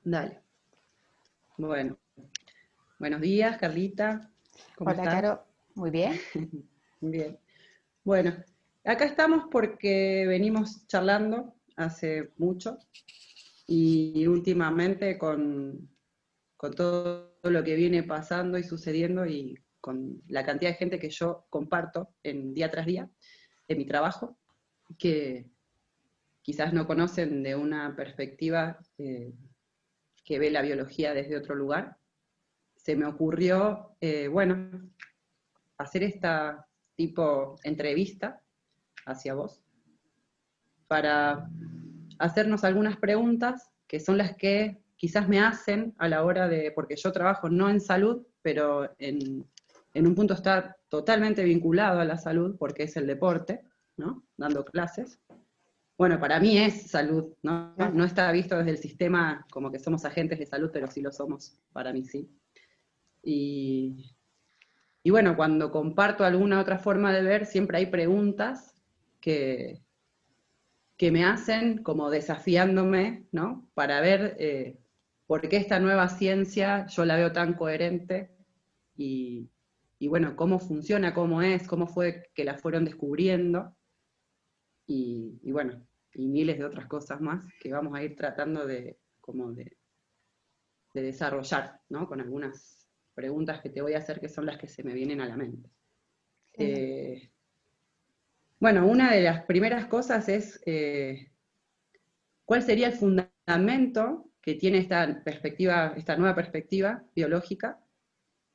Dale. Bueno, buenos días, Carlita. ¿Cómo Hola, estás? Caro. Muy bien. Bien. Bueno, acá estamos porque venimos charlando hace mucho y últimamente con todo lo que viene pasando y sucediendo y con la cantidad de gente que yo comparto en día tras día en mi trabajo, que quizás no conocen de una perspectiva que ve la biología desde otro lugar, se me ocurrió, bueno, hacer esta tipo entrevista hacia vos para hacernos algunas preguntas que son las que quizás me hacen a la hora de, porque yo trabajo no en salud, pero en un punto está totalmente vinculado a la salud porque es el deporte, ¿no? Dando clases. Bueno, para mí es salud, ¿no? Claro. No está visto desde el sistema como que somos agentes de salud, pero sí lo somos, para mí sí. Y, y bueno, cuando comparto alguna otra forma de ver, siempre hay preguntas que, que me hacen como desafiándome, ¿no? Para ver por qué esta nueva ciencia yo la veo tan coherente y, y bueno, cómo funciona, cómo es, cómo fue que la fueron descubriendo y bueno, y miles de otras cosas más que vamos a ir tratando de, como de desarrollar, ¿no? Con algunas preguntas que te voy a hacer que son las que se me vienen a la mente. Genial. Bueno, una de las primeras cosas es cuál sería el fundamento que tiene esta perspectiva, esta nueva perspectiva biológica,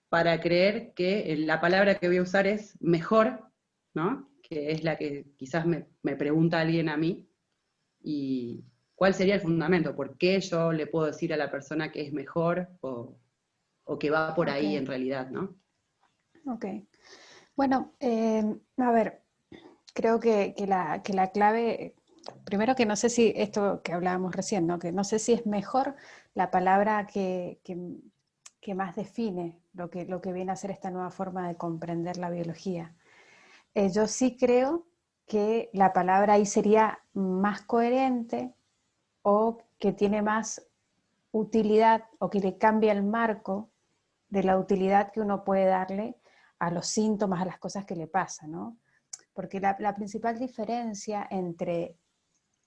para creer que la palabra que voy a usar es mejor, ¿no? Que es la que quizás me pregunta alguien a mí, y cuál sería el fundamento, por qué yo le puedo decir a la persona que es mejor o que va por Ok, ahí en realidad, ¿no? ok. Bueno, a ver, creo que la clave, primero que no sé si esto que hablábamos recién, ¿no? Que no sé si es mejor la palabra que más define lo que viene a ser esta nueva forma de comprender la biología. Yo sí creo que la palabra ahí sería más coherente o que tiene más utilidad o que le cambia el marco de la utilidad que uno puede darle a los síntomas, a las cosas que le pasan, ¿no? Porque la principal diferencia entre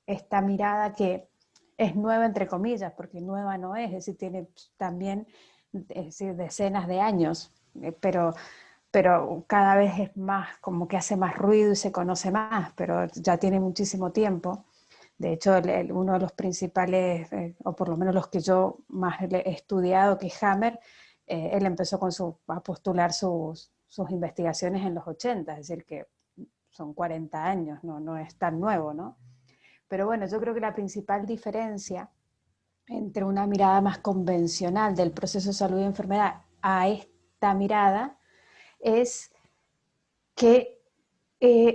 esta mirada que es nueva entre comillas, porque nueva no es decir, tiene también es decir, decenas de años, pero cada vez es más, como que hace más ruido y se conoce más, pero ya tiene muchísimo tiempo. De hecho, uno de los principales, o por lo menos los que yo más he estudiado, que es Hammer, él empezó a postular sus investigaciones en los 80, es decir, que son 40 años, no es tan nuevo, ¿no? Pero bueno, yo creo que la principal diferencia entre una mirada más convencional del proceso de salud y enfermedad a esta mirada es que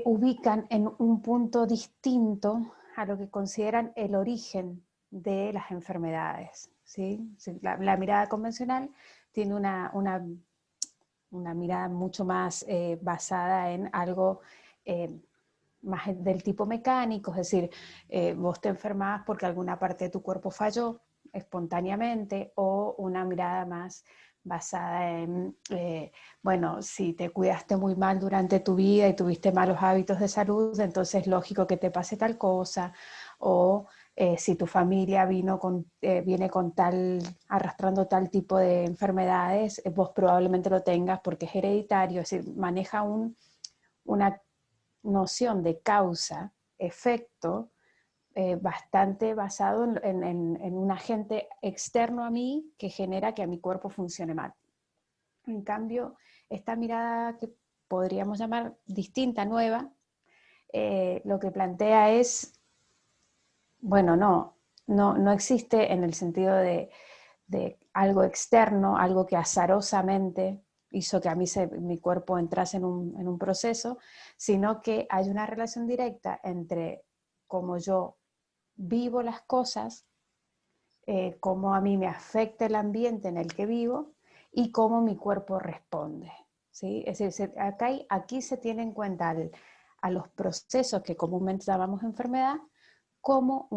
ubican en un punto distinto a lo que consideran el origen de las enfermedades. ¿Sí? La mirada convencional tiene una mirada mucho más basada en algo más del tipo mecánico, es decir, vos te enfermas porque alguna parte de tu cuerpo falló espontáneamente, o una mirada más basada en, bueno, si te cuidaste muy mal durante tu vida y tuviste malos hábitos de salud, entonces es lógico que te pase tal cosa, o si tu familia viene con tal, arrastrando tal tipo de enfermedades, vos probablemente lo tengas porque es hereditario, es decir, maneja una noción de causa-efecto bastante basado en un agente externo a mí que genera que a mi cuerpo funcione mal. En cambio, esta mirada que podríamos llamar distinta, nueva, lo que plantea es, bueno, no existe en el sentido de algo externo, algo que azarosamente hizo que a mí mi cuerpo entrase en un proceso, sino que hay una relación directa entre cómo yo vivo las cosas, cómo a mí me afecta el ambiente en el que vivo y cómo mi cuerpo responde. ¿Sí? Es decir, aquí se tiene en cuenta a los procesos que comúnmente llamamos enfermedad como,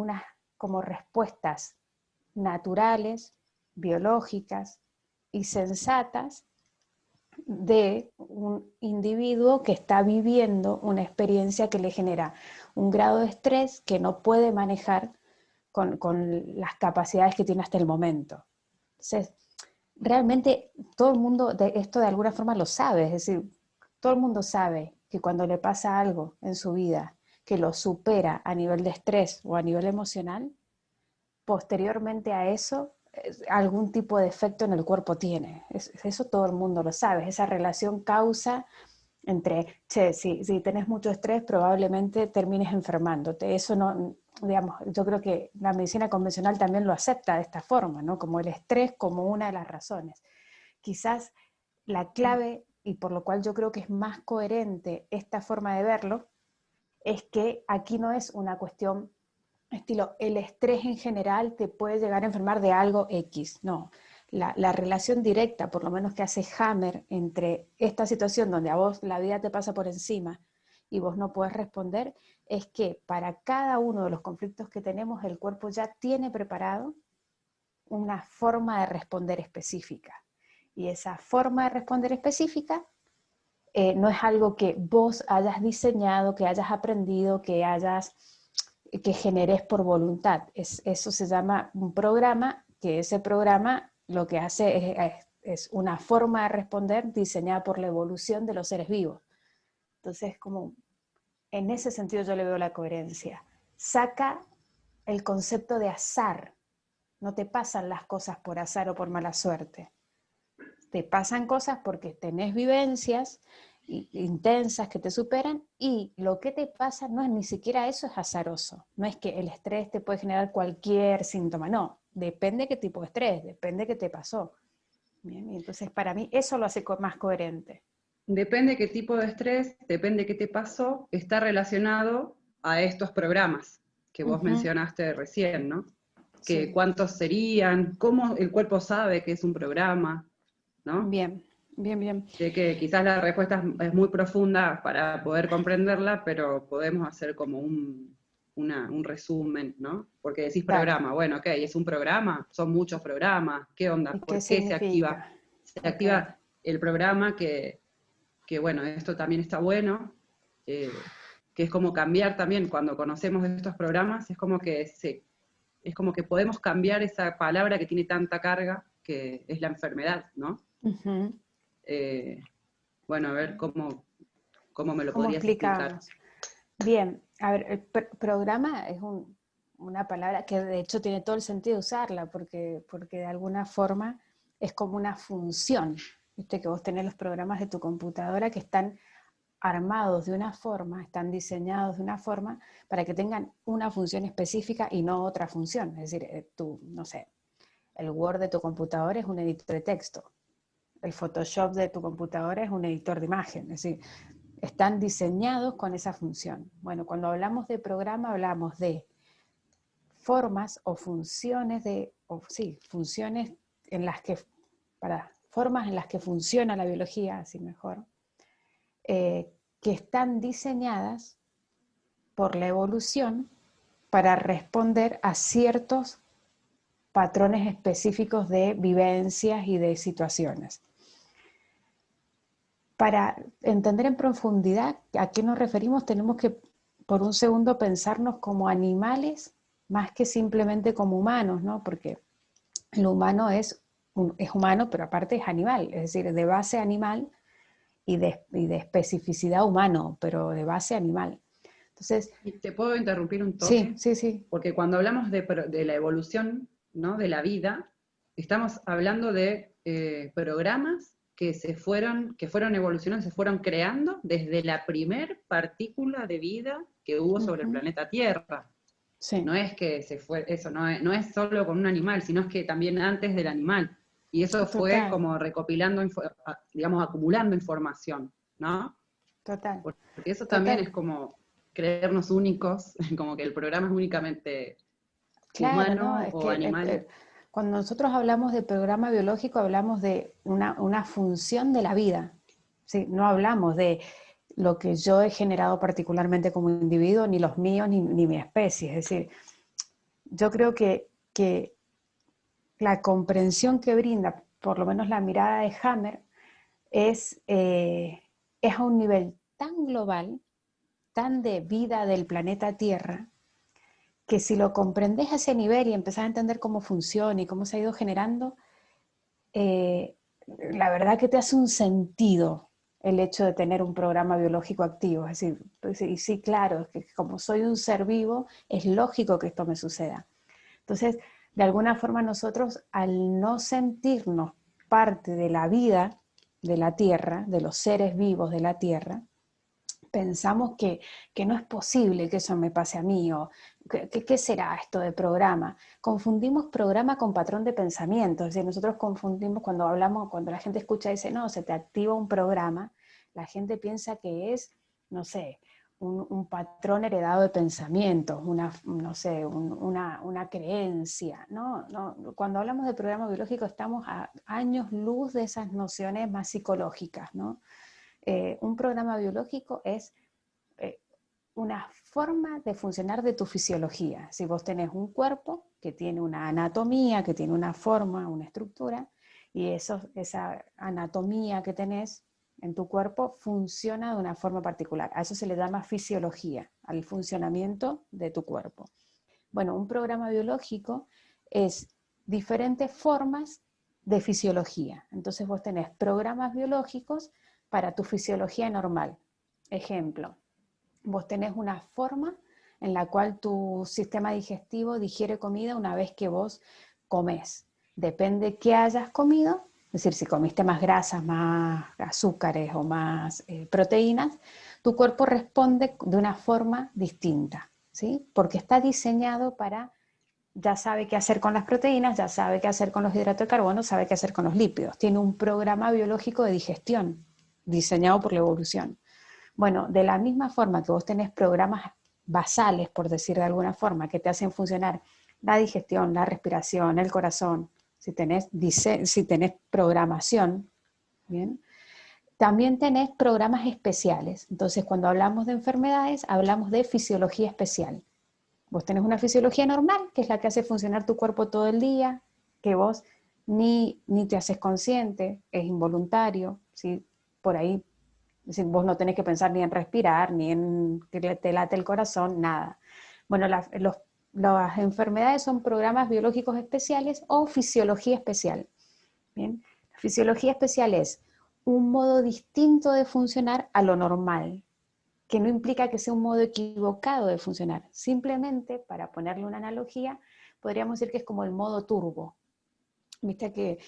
como respuestas naturales, biológicas y sensatas de un individuo que está viviendo una experiencia que le genera un grado de estrés que no puede manejar con las capacidades que tiene hasta el momento. Entonces, realmente todo el mundo esto de alguna forma lo sabe, es decir, todo el mundo sabe que cuando le pasa algo en su vida que lo supera a nivel de estrés o a nivel emocional, posteriormente a eso, algún tipo de efecto en el cuerpo tiene. Eso todo el mundo lo sabe, esa relación causa entre, che, si tenés mucho estrés probablemente termines enfermándote. Eso no, digamos, yo creo que la medicina convencional también lo acepta de esta forma, ¿no? Como el estrés como una de las razones. Quizás la clave, y por lo cual yo creo que es más coherente esta forma de verlo, es que aquí no es una cuestión estilo, el estrés en general te puede llegar a enfermar de algo X, no. La relación directa, por lo menos que hace Hammer, entre esta situación donde a vos la vida te pasa por encima y vos no podés responder, es que para cada uno de los conflictos que tenemos, el cuerpo ya tiene preparado una forma de responder específica. Y esa forma de responder específica no es algo que vos hayas diseñado, que hayas aprendido, que generes por voluntad. Eso se llama un programa, que ese programa lo que hace es una forma de responder diseñada por la evolución de los seres vivos. Entonces, como en ese sentido yo le veo la coherencia. Saca el concepto de azar. No te pasan las cosas por azar o por mala suerte. Te pasan cosas porque tenés vivencias intensas que te superan y lo que te pasa no es ni siquiera eso, es azaroso. No es que el estrés te puede generar cualquier síntoma, no. Depende qué tipo de estrés, depende qué te pasó. Bien, y entonces para mí eso lo hace más coherente. Depende qué tipo de estrés, depende qué te pasó, está relacionado a estos programas que vos mencionaste recién, ¿no? Que Sí. cuántos serían, cómo el cuerpo sabe que es un programa, ¿no? Bien, bien, bien. Sé que quizás la respuesta es muy profunda para poder comprenderla, pero podemos hacer como un resumen, ¿no? Porque decís Dale. programa, bueno, ok, es un programa, son muchos programas, ¿qué onda? ¿Y qué ¿Por qué se activa? significa? Se Ok. activa el programa que bueno, esto también está bueno, que es como cambiar también, cuando conocemos estos programas, es como que podemos cambiar esa palabra que tiene tanta carga, que es la enfermedad, ¿no? Uh-huh. Bueno, a ver cómo me lo ¿Cómo podrías explicar. explicamos? Bien, a ver, el programa es una palabra que de hecho tiene todo el sentido usarla, porque de alguna forma es como una función. Viste que vos tenés los programas de tu computadora que están armados de una forma, están diseñados de una forma para que tengan una función específica y no otra función. Es decir, no sé, el Word de tu computadora es un editor de texto, el Photoshop de tu computadora es un editor de imagen. Es decir, están diseñados con esa función. Bueno, cuando hablamos de programa hablamos de formas o funciones funciones en las que, formas en las que funciona la biología, así mejor, que están diseñadas por la evolución para responder a ciertos patrones específicos de vivencias y de situaciones. Para entender en profundidad a qué nos referimos, tenemos que por un segundo pensarnos como animales más que simplemente como humanos, ¿no? Porque el humano es humano, pero aparte es animal, es decir, de base animal y de especificidad humano, pero de base animal. Entonces, ¿Y te puedo interrumpir un sí, toque? sí, sí. Porque cuando hablamos de la evolución, ¿no? De la vida, estamos hablando de programas que fueron evolucionando, se fueron creando desde la primer partícula de vida que hubo sobre el planeta Tierra. Sí, No es que eso no es solo con un animal, sino es que también antes del animal. Y eso fue total, como recopilando, digamos, acumulando información, ¿no? total, Porque eso también total. es como creernos únicos, como que el programa es únicamente Claro, ¿no? humano Es o que animal. cuando nosotros hablamos de programa biológico hablamos de una función de la vida, ¿sí? No hablamos de lo que yo he generado particularmente como individuo, ni los míos, ni mi especie. Es decir, yo creo que la comprensión que brinda, por lo menos la mirada de Hammer, es a un nivel tan global, tan de vida del planeta Tierra, que si lo comprendes a ese nivel y empezás a entender cómo funciona y cómo se ha ido generando, la verdad que te hace un sentido el hecho de tener un programa biológico activo. Es decir, pues, y sí, claro, es que como soy un ser vivo, es lógico que esto me suceda. Entonces, de alguna forma nosotros, al no sentirnos parte de la vida de la Tierra, de los seres vivos de la Tierra, pensamos que no es posible que eso me pase a mí, o ¿qué será esto de programa? Confundimos programa con patrón de pensamiento, es decir, nosotros confundimos cuando hablamos, cuando la gente escucha y dice, no, se te activa un programa, la gente piensa que es, no sé, un patrón heredado de pensamientos, no sé, una creencia, ¿no? No, cuando hablamos de programa biológico estamos a años luz de esas nociones más psicológicas, ¿no? Un programa biológico es una forma de funcionar de tu fisiología. Si vos tenés un cuerpo que tiene una anatomía, que tiene una forma, una estructura, y esa anatomía que tenés en tu cuerpo funciona de una forma particular. A eso se le llama fisiología, al funcionamiento de tu cuerpo. Bueno, un programa biológico es diferentes formas de fisiología. Entonces vos tenés programas biológicos para tu fisiología normal. Ejemplo, vos tenés una forma en la cual tu sistema digestivo digiere comida una vez que vos comés. Depende qué hayas comido, es decir, si comiste más grasas, más azúcares o más proteínas, tu cuerpo responde de una forma distinta, ¿sí? Porque está diseñado para, ya sabe qué hacer con las proteínas, ya sabe qué hacer con los hidratos de carbono, sabe qué hacer con los lípidos. Tiene un programa biológico de digestión diseñado por la evolución. Bueno, de la misma forma que vos tenés programas basales, por decir de alguna forma, que te hacen funcionar la digestión, la respiración, el corazón, si tenés programación, ¿bien? También tenés programas especiales. Entonces, cuando hablamos de enfermedades, hablamos de fisiología especial. Vos tenés una fisiología normal, que es la que hace funcionar tu cuerpo todo el día, que vos ni te haces consciente, es involuntario, ¿sí? Por ahí, es decir, vos no tenés que pensar ni en respirar, ni en que te late el corazón, nada. Bueno, las enfermedades son programas biológicos especiales o fisiología especial. ¿Bien? La fisiología especial es un modo distinto de funcionar a lo normal, que no implica que sea un modo equivocado de funcionar. Simplemente, para ponerle una analogía, podríamos decir que es como el modo turbo. Viste que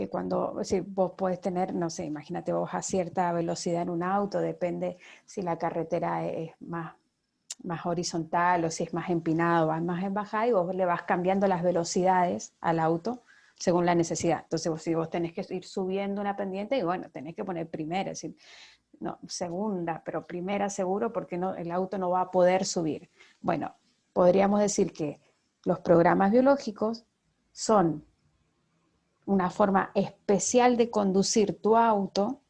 cuando si vos podés tener, no sé, imagínate vos a cierta velocidad en un auto, depende si la carretera es más horizontal o si es más empinado, va más en bajada y vos le vas cambiando las velocidades al auto según la necesidad. Entonces, si vos tenés que ir subiendo una pendiente, y bueno, tenés que poner primera, es decir, no, segunda, pero primera seguro porque no, el auto no va a poder subir. Bueno, podríamos decir que los programas biológicos son una forma especial de conducir tu auto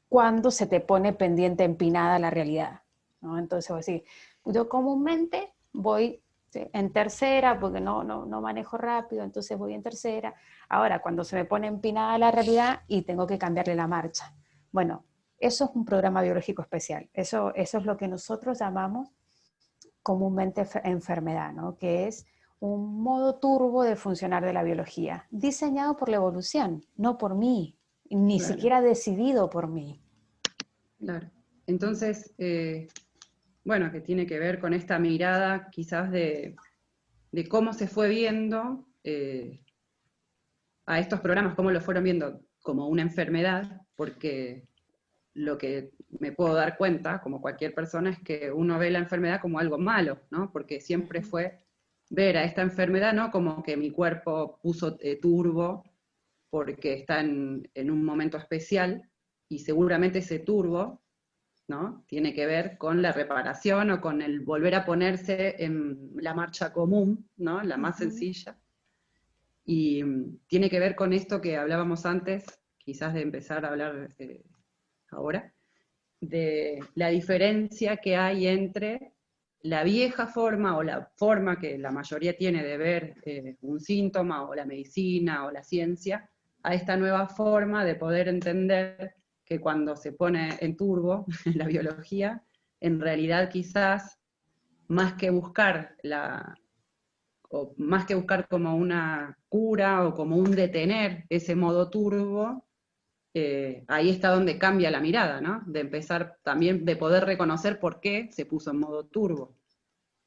cuando se te pone pendiente empinada la realidad, ¿no? Entonces, así, yo comúnmente voy, ¿sí?, en tercera porque no manejo rápido, entonces voy en tercera. Ahora, cuando se me pone empinada la realidad y tengo que cambiarle la marcha. Bueno, eso es un programa biológico especial. Eso es lo que nosotros llamamos comúnmente enfermedad, ¿no? Que es un modo turbo de funcionar de la biología, diseñado por la evolución, no por mí, ni Claro, siquiera decidido por mí. claro. Entonces, bueno, que tiene que ver con esta mirada quizás de cómo se fue viendo a estos programas, cómo lo fueron viendo como una enfermedad, porque lo que me puedo dar cuenta, como cualquier persona, es que uno ve la enfermedad como algo malo, ¿no? Porque siempre fue ver a esta enfermedad, ¿no? Como que mi cuerpo puso turbo porque está en un momento especial y seguramente ese turbo, ¿no?, tiene que ver con la reparación o con el volver a ponerse en la marcha común, ¿no?, la más sencilla. Y tiene que ver con esto que hablábamos antes, quizás de empezar a hablar ahora, de la diferencia que hay entre la vieja forma o la forma que la mayoría tiene de ver un síntoma o la medicina o la ciencia, a esta nueva forma de poder entender que cuando se pone en turbo la biología, en realidad quizás más que buscar o más que buscar como una cura o como un detener ese modo turbo, ahí está donde cambia la mirada, ¿no? De empezar también, de poder reconocer por qué se puso en modo turbo,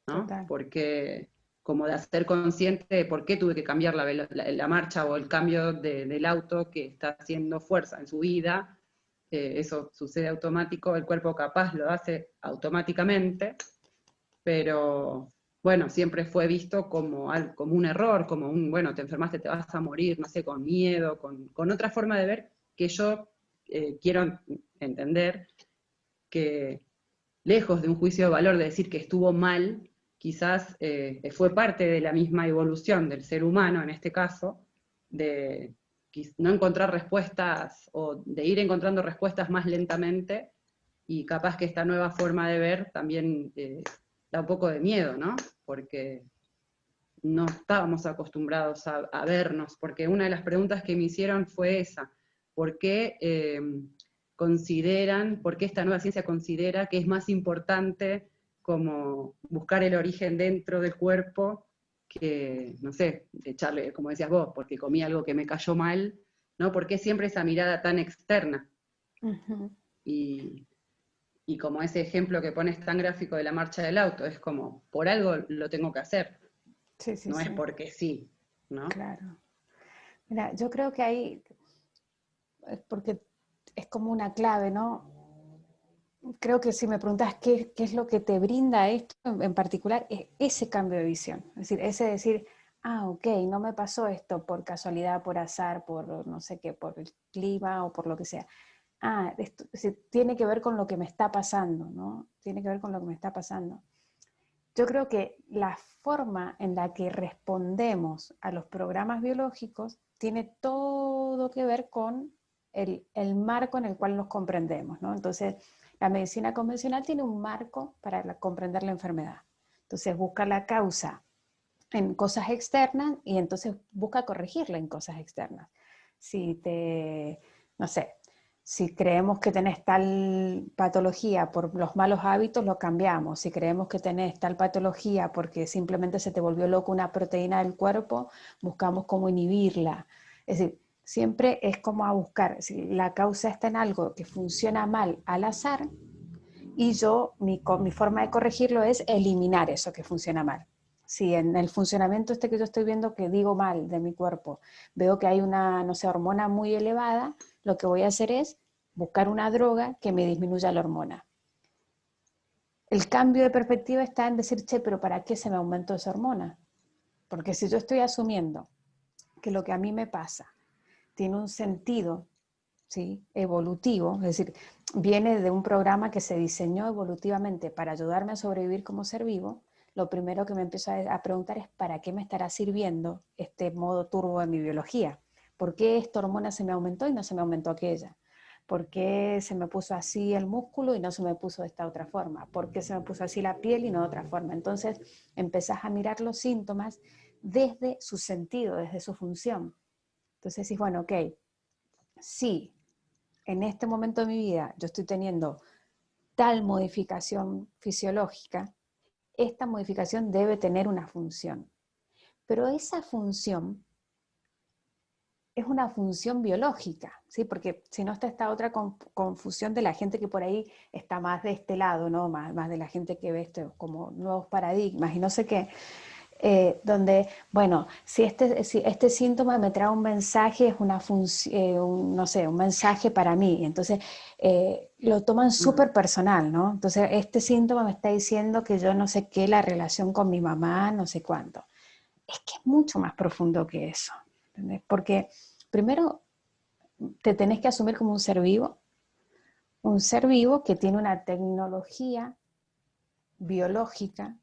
¿no? Total. Porque como de ser consciente de por qué tuve que cambiar la marcha o el cambio del auto que está haciendo fuerza en su vida, eso sucede automático, el cuerpo capaz lo hace automáticamente, pero bueno, siempre fue visto como un error, como bueno, te enfermaste, te vas a morir, no sé, con miedo, con otra forma de ver que yo quiero entender que lejos de un juicio de valor de decir que estuvo mal, quizás fue parte de la misma evolución del ser humano, en este caso, de no encontrar respuestas o de ir encontrando respuestas más lentamente, y capaz que esta nueva forma de ver también da un poco de miedo, ¿no? Porque no estábamos acostumbrados a vernos, porque una de las preguntas que me hicieron fue esa: ¿por qué por qué esta nueva ciencia considera que es más importante como buscar el origen dentro del cuerpo que, no sé, echarle, como decías vos, porque comí algo que me cayó mal, ¿no? ¿Por qué siempre esa mirada tan externa? Ujú. Y, y como ese ejemplo que pones tan gráfico de la marcha del auto, es como, por algo lo tengo que hacer, Sí, sí, no es sí, porque sí, ¿no? claro. Mira, yo creo que ahí, porque es como una clave, ¿no? Creo que si me preguntas qué es lo que te brinda esto en particular, es ese cambio de visión. Es decir, ese decir, ah, ok, no me pasó esto por casualidad, por azar, por no sé qué, por el clima o por lo que sea. Ah, esto, es decir, tiene que ver con lo que me está pasando, ¿no? Tiene que ver con lo que me está pasando. Yo creo que la forma en la que respondemos a los programas biológicos tiene todo que ver con el marco en el cual nos comprendemos, ¿no? Entonces, la medicina convencional tiene un marco para comprender la enfermedad. Entonces, busca la causa en cosas externas y entonces busca corregirla en cosas externas. Si te, no sé, si creemos que tenés tal patología por los malos hábitos, lo cambiamos. Si creemos que tenés tal patología porque simplemente se te volvió loco una proteína del cuerpo, buscamos cómo inhibirla. Es decir, siempre es como a buscar, si la causa está en algo que funciona mal al azar, y yo, mi forma de corregirlo es eliminar eso que funciona mal. Si en el funcionamiento que yo estoy viendo que digo mal de mi cuerpo, veo que hay una, no sé, hormona muy elevada, lo que voy a hacer es buscar una droga que me disminuya la hormona. El cambio de perspectiva está en decir, che, pero ¿para qué se me aumentó esa hormona? Porque si yo estoy asumiendo que lo que a mí me pasa tiene un sentido, ¿sí?, evolutivo, es decir, viene de un programa que se diseñó evolutivamente para ayudarme a sobrevivir como ser vivo, lo primero que me empiezo a preguntar es ¿para qué me estará sirviendo este modo turbo de mi biología? ¿Por qué esta hormona se me aumentó y no se me aumentó aquella? ¿Por qué se me puso así el músculo y no se me puso de esta otra forma? ¿Por qué se me puso así la piel y no de otra forma? Entonces empezás a mirar los síntomas desde su sentido, desde su función. Entonces decís, bueno, ok, sí, en este momento de mi vida yo estoy teniendo tal modificación fisiológica, esta modificación debe tener una función. Pero esa función es una función biológica, ¿sí? Porque si no está esta otra confusión de la gente que por ahí está más de este lado, ¿no? Más de la gente que ve esto como nuevos paradigmas y no sé qué. Donde, bueno, si este síntoma me trae un mensaje, es una no sé, un mensaje para mí, entonces lo toman Mm. súper personal, ¿no? Entonces, este síntoma me está diciendo que yo no sé qué, la relación con mi mamá, no sé cuánto. Es que es mucho más profundo que eso, ¿entendés? Porque primero te tenés que asumir como un ser vivo que tiene una tecnología biológica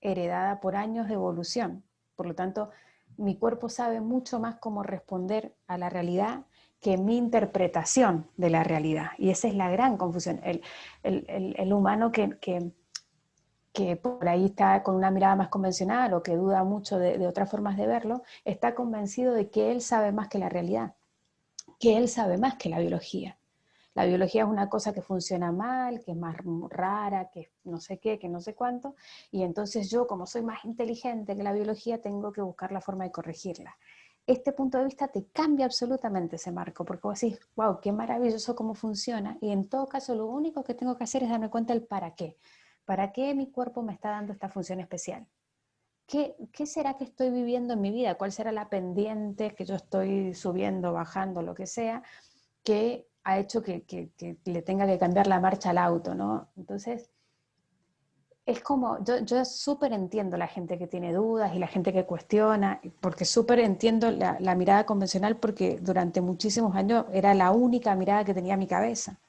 heredada por años de evolución. Por lo tanto, mi cuerpo sabe mucho más cómo responder a la realidad que mi interpretación de la realidad. Y esa es la gran confusión. El humano que por ahí está con una mirada más convencional o que duda mucho de otras formas de verlo, está convencido de que él sabe más que la realidad, que él sabe más que la biología. La biología es una cosa que funciona mal, que es más rara, que no sé qué, que no sé cuánto, y entonces yo, como soy más inteligente que la biología, tengo que buscar la forma de corregirla. Este punto de vista te cambia absolutamente ese marco, porque vos decís, wow, qué maravilloso cómo funciona, y en todo caso lo único que tengo que hacer es darme cuenta del para qué. ¿Para qué mi cuerpo me está dando esta función especial? ¿Qué será que estoy viviendo en mi vida? ¿Cuál será la pendiente que yo estoy subiendo, bajando, lo que sea, que ha hecho que le tenga que cambiar la marcha al auto, ¿no? Entonces, es como, yo súper entiendo la gente que tiene dudas y la gente que cuestiona, porque súper entiendo la mirada convencional, porque durante muchísimos años era la única mirada que tenía mi cabeza.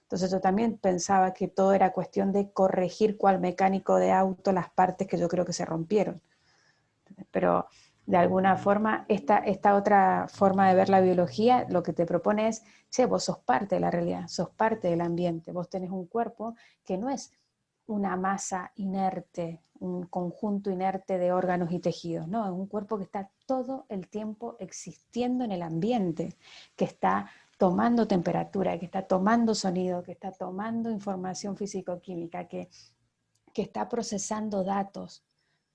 Entonces yo también pensaba que todo era cuestión de corregir cual mecánico de auto las partes que yo creo que se rompieron. Pero de alguna forma, esta otra forma de ver la biología, lo que te propone es, che, vos sos parte de la realidad, sos parte del ambiente, vos tenés un cuerpo que no es una masa inerte, un conjunto inerte de órganos y tejidos, no, es un cuerpo que está todo el tiempo existiendo en el ambiente, que está tomando temperatura, que está tomando sonido, que está tomando información físico-química, que está procesando datos.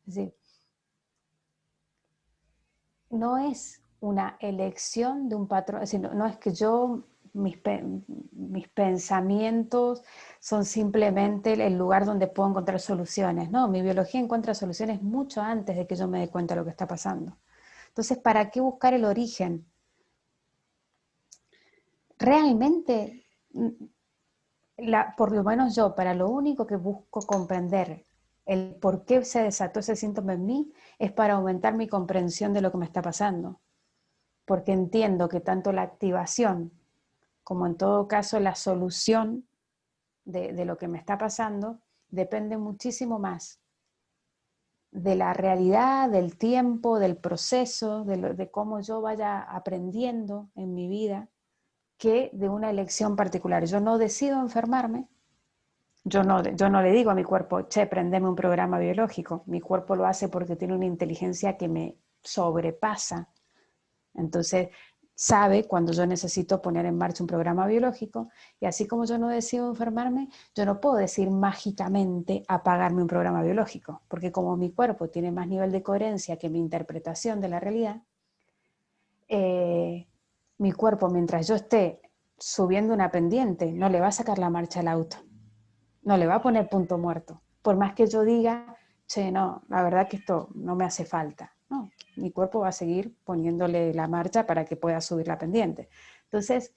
Es decir, no es una elección de un patrón, es decir, no es que yo, mis pensamientos son simplemente el lugar donde puedo encontrar soluciones. No, mi biología encuentra soluciones mucho antes de que yo me dé cuenta de lo que está pasando. Entonces, ¿para qué buscar el origen? Realmente, por lo menos yo, para lo único que busco comprender el por qué se desató ese síntoma en mí, es para aumentar mi comprensión de lo que me está pasando. Porque entiendo que tanto la activación como en todo caso la solución de lo que me está pasando depende muchísimo más de la realidad, del tiempo, del proceso, de cómo yo vaya aprendiendo en mi vida, que de una elección particular. Yo no decido enfermarme, yo no le digo a mi cuerpo, che, prendeme un programa biológico. Mi cuerpo lo hace porque tiene una inteligencia que me sobrepasa. Entonces, sabe cuando yo necesito poner en marcha un programa biológico, y así como yo no decido enfermarme, yo no puedo decir mágicamente apagarme un programa biológico, porque como mi cuerpo tiene más nivel de coherencia que mi interpretación de la realidad, mi cuerpo, mientras yo esté subiendo una pendiente, no le va a sacar la marcha al auto, no le va a poner punto muerto, por más que yo diga, che, no, la verdad que esto no me hace falta. No, mi cuerpo va a seguir poniéndole la marcha para que pueda subir la pendiente. Entonces,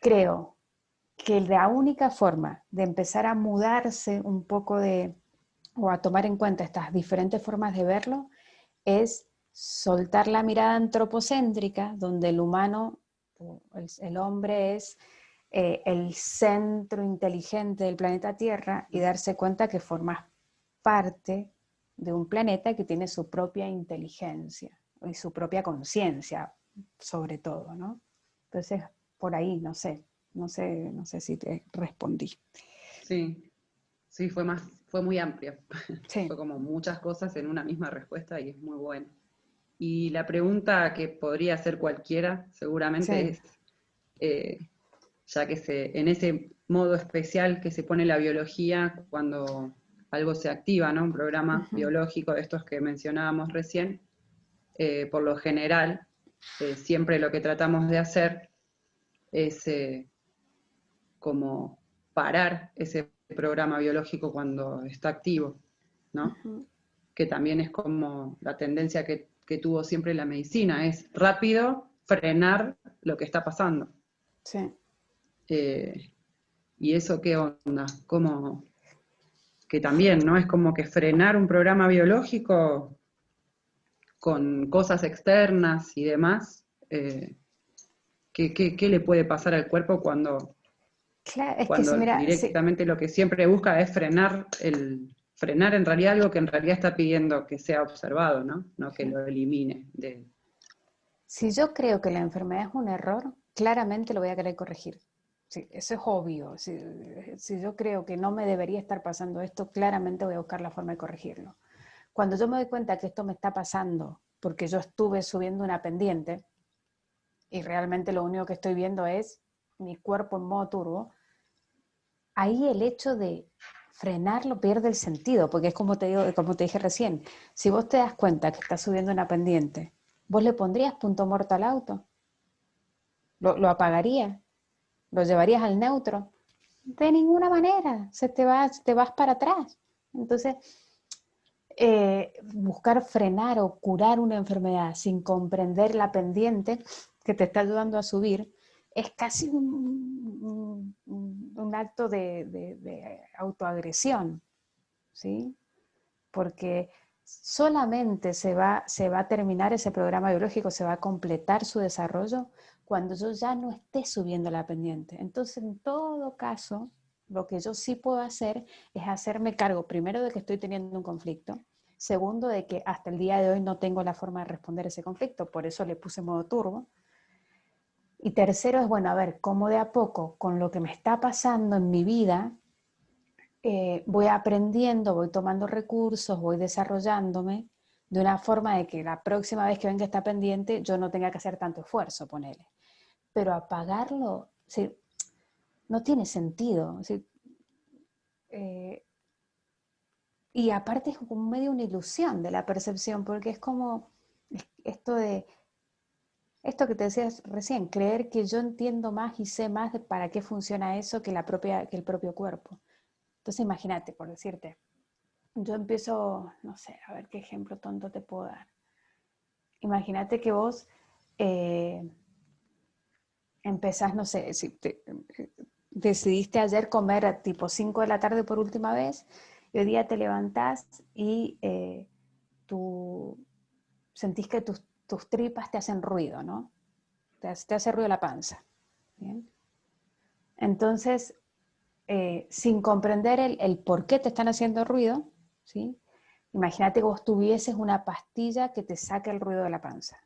creo que la única forma de empezar a mudarse un poco o a tomar en cuenta estas diferentes formas de verlo, es soltar la mirada antropocéntrica, donde el humano, el hombre es el centro inteligente del planeta Tierra, y darse cuenta que formas parte de un planeta que tiene su propia inteligencia y su propia conciencia, sobre todo, ¿no? Entonces, por ahí, no sé si te respondí. Sí, sí, fue muy amplia. Sí, Fue como muchas cosas en una misma respuesta y es muy bueno. Y la pregunta que podría hacer cualquiera seguramente sí. es, ya que en ese modo especial que se pone la biología cuando algo se activa, ¿no? Un programa Uh-huh. biológico de estos que mencionábamos recién, por lo general, siempre lo que tratamos de hacer es como parar ese programa biológico cuando está activo, ¿no? Uh-huh. Que también es como la tendencia que tuvo siempre la medicina, es rápido frenar lo que está pasando. Sí. ¿Y eso qué onda? Como que también, ¿no? Es como que frenar un programa biológico con cosas externas y demás, ¿qué le puede pasar al cuerpo Claro, es que cuando mira, sí, directamente lo que siempre busca es frenar en realidad algo que en realidad está pidiendo que sea observado, ¿no? No que sí. lo elimine. Si yo creo que la enfermedad es un error, claramente lo voy a querer corregir. sí, eso es obvio. Si yo creo que no me debería estar pasando esto, claramente voy a buscar la forma de corregirlo. Cuando yo me doy cuenta que esto me está pasando porque yo estuve subiendo una pendiente y realmente lo único que estoy viendo es mi cuerpo en modo turbo, ahí el hecho de frenarlo pierde el sentido, porque es como te digo, como te dije recién, si vos te das cuenta que estás subiendo una pendiente, ¿vos le pondrías punto muerto al auto? ¿Lo apagarías? ¿Lo llevarías al neutro? De ninguna manera, te vas para atrás. Entonces, buscar frenar o curar una enfermedad sin comprender la pendiente que te está ayudando a subir es casi un acto de autoagresión, ¿sí? Porque solamente se va a terminar ese programa biológico, se va a completar su desarrollo cuando yo ya no esté subiendo la pendiente. Entonces, en todo caso, lo que yo sí puedo hacer es hacerme cargo, primero, de que estoy teniendo un conflicto, segundo, de que hasta el día de hoy no tengo la forma de responder ese conflicto, por eso le puse modo turbo, y tercero es, bueno, a ver, cómo de a poco, con lo que me está pasando en mi vida, voy aprendiendo, voy tomando recursos, voy desarrollándome de una forma de que la próxima vez que venga esta pendiente yo no tenga que hacer tanto esfuerzo, ponele. Pero apagarlo, sí, no tiene sentido. Sí, eh, y aparte es como medio una ilusión de la percepción, porque es como esto de, esto que te decías recién, creer que yo entiendo más y sé más de para qué funciona eso que, que el propio cuerpo. Entonces imagínate, por decirte, yo empiezo, no sé, a ver qué ejemplo tonto te puedo dar. Imagínate que vos eh, empezás, no sé, si decidiste ayer comer a tipo 5 de la tarde por última vez, y hoy día te levantás y tú sentís que tus tripas te hacen ruido, ¿no? Te hace ruido la panza. ¿Bien? Entonces, sin comprender el por qué te están haciendo ruido, ¿sí? Imagínate que vos tuvieses una pastilla que te saque el ruido de la panza,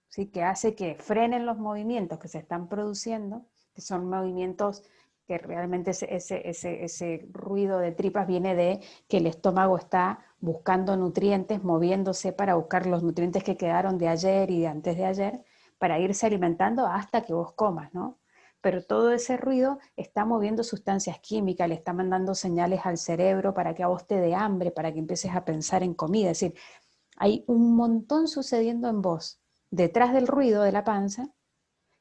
¿sí? Que hace que frenen los movimientos que se están produciendo, que son movimientos que realmente ese ruido de tripas viene de que el estómago está buscando nutrientes, moviéndose para buscar los nutrientes que quedaron de ayer y de antes de ayer, para irse alimentando hasta que vos comas, ¿no? Pero todo ese ruido está moviendo sustancias químicas, le está mandando señales al cerebro para que a vos te dé hambre, para que empieces a pensar en comida. Es decir, hay un montón sucediendo en vos, detrás del ruido de la panza,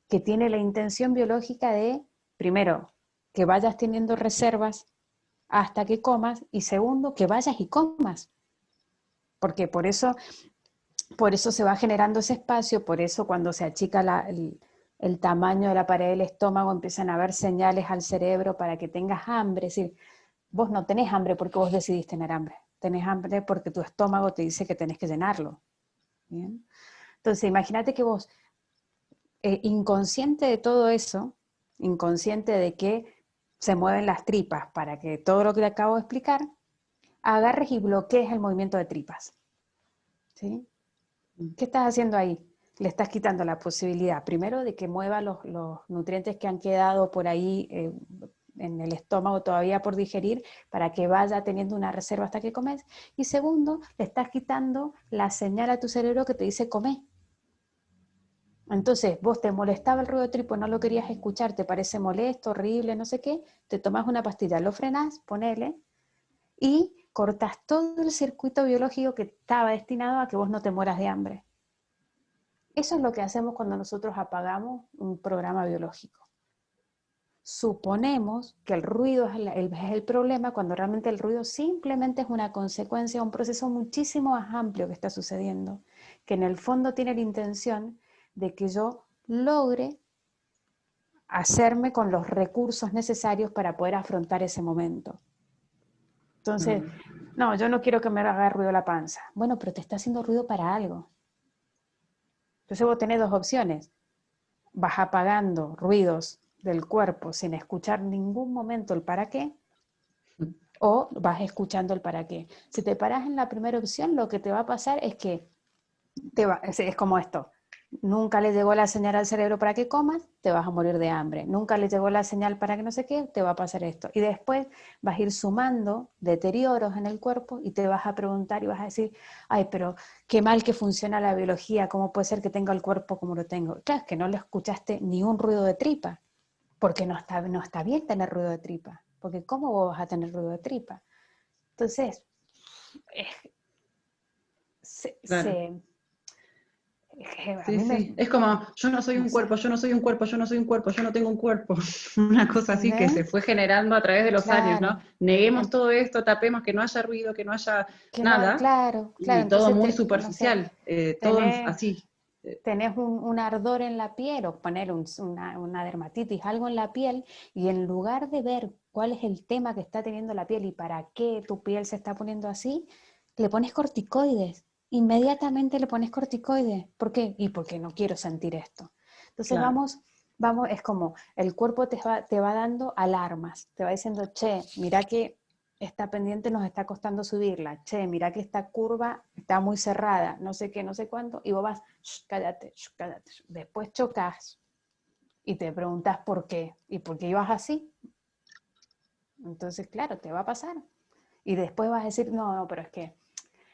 que tiene la intención biológica de, primero, que vayas teniendo reservas hasta que comas, y segundo, que vayas y comas. Porque por eso se va generando ese espacio, por eso cuando se achica el tamaño de la pared del estómago empiezan a haber señales al cerebro para que tengas hambre. Es decir, vos no tenés hambre porque vos decidís tener hambre, tenés hambre porque tu estómago te dice que tenés que llenarlo. ¿Bien? Entonces, imagínate que vos, inconsciente de todo eso, inconsciente de que se mueven las tripas para que todo lo que te acabo de explicar, agarres y bloquees el movimiento de tripas. ¿Sí? ¿Qué estás haciendo ahí? Le estás quitando la posibilidad, primero, de que mueva los nutrientes que han quedado por ahí en el estómago todavía por digerir, para que vaya teniendo una reserva hasta que comes. Y segundo, le estás quitando la señal a tu cerebro que te dice come. Entonces, vos te molestaba el ruido de tripo, no lo querías escuchar, te parece molesto, horrible, no sé qué, te tomas una pastilla, lo frenás, ponele, y cortas todo el circuito biológico que estaba destinado a que vos no te mueras de hambre. Eso es lo que hacemos cuando nosotros apagamos un programa biológico. Suponemos que el ruido es el problema, cuando realmente el ruido simplemente es una consecuencia, un proceso muchísimo más amplio que está sucediendo, que en el fondo tiene la intención de que yo logre hacerme con los recursos necesarios para poder afrontar ese momento. Entonces, no, yo no quiero que me haga ruido la panza. Bueno, pero te está haciendo ruido para algo. Entonces vos tenés dos opciones. Vas apagando ruidos del cuerpo sin escuchar en ningún momento el para qué, o vas escuchando el para qué. Si te paras en la primera opción, lo que te va a pasar es que es como esto. Nunca le llegó la señal al cerebro para que comas, te vas a morir de hambre. Nunca le llegó la señal para que no sé qué, te va a pasar esto. Y después vas a ir sumando deterioros en el cuerpo y te vas a preguntar y vas a decir, ay, pero qué mal que funciona la biología, ¿cómo puede ser que tenga el cuerpo como lo tengo? Claro, es que no le escuchaste ni un ruido de tripa, porque no está bien tener ruido de tripa, porque ¿cómo vos vas a tener ruido de tripa? Entonces, eh, se, Claro. se, a Sí, mí me... sí. Es como, yo no soy No un sé, cuerpo, yo no soy un cuerpo, yo no soy un cuerpo, yo no tengo un cuerpo. Una cosa así que se ¿entendés? fue generando a través de los años, ¿no? Claro. Neguemos todo esto, tapemos que no haya ruido, que no haya Que no, nada, claro, claro, y todo entonces, muy no sé, superficial, todo tenés, así. Eh, tenés un ardor en la piel o poner una dermatitis, algo en la piel, y en lugar de ver cuál es el tema que está teniendo la piel y para qué tu piel se está poniendo así, le pones corticoides, inmediatamente le pones corticoides. ¿Por qué? Y porque no quiero sentir esto. Entonces claro, vamos, es como el cuerpo te va dando alarmas, te va diciendo, che, mira que esta pendiente nos está costando subirla, che, mira que esta curva está muy cerrada, no sé qué, no sé cuánto, y vos vas, cállate, cállate. Después chocas y te preguntas por qué, y por qué ibas así. Entonces, claro, te va a pasar. Y después vas a decir, no, no, pero es que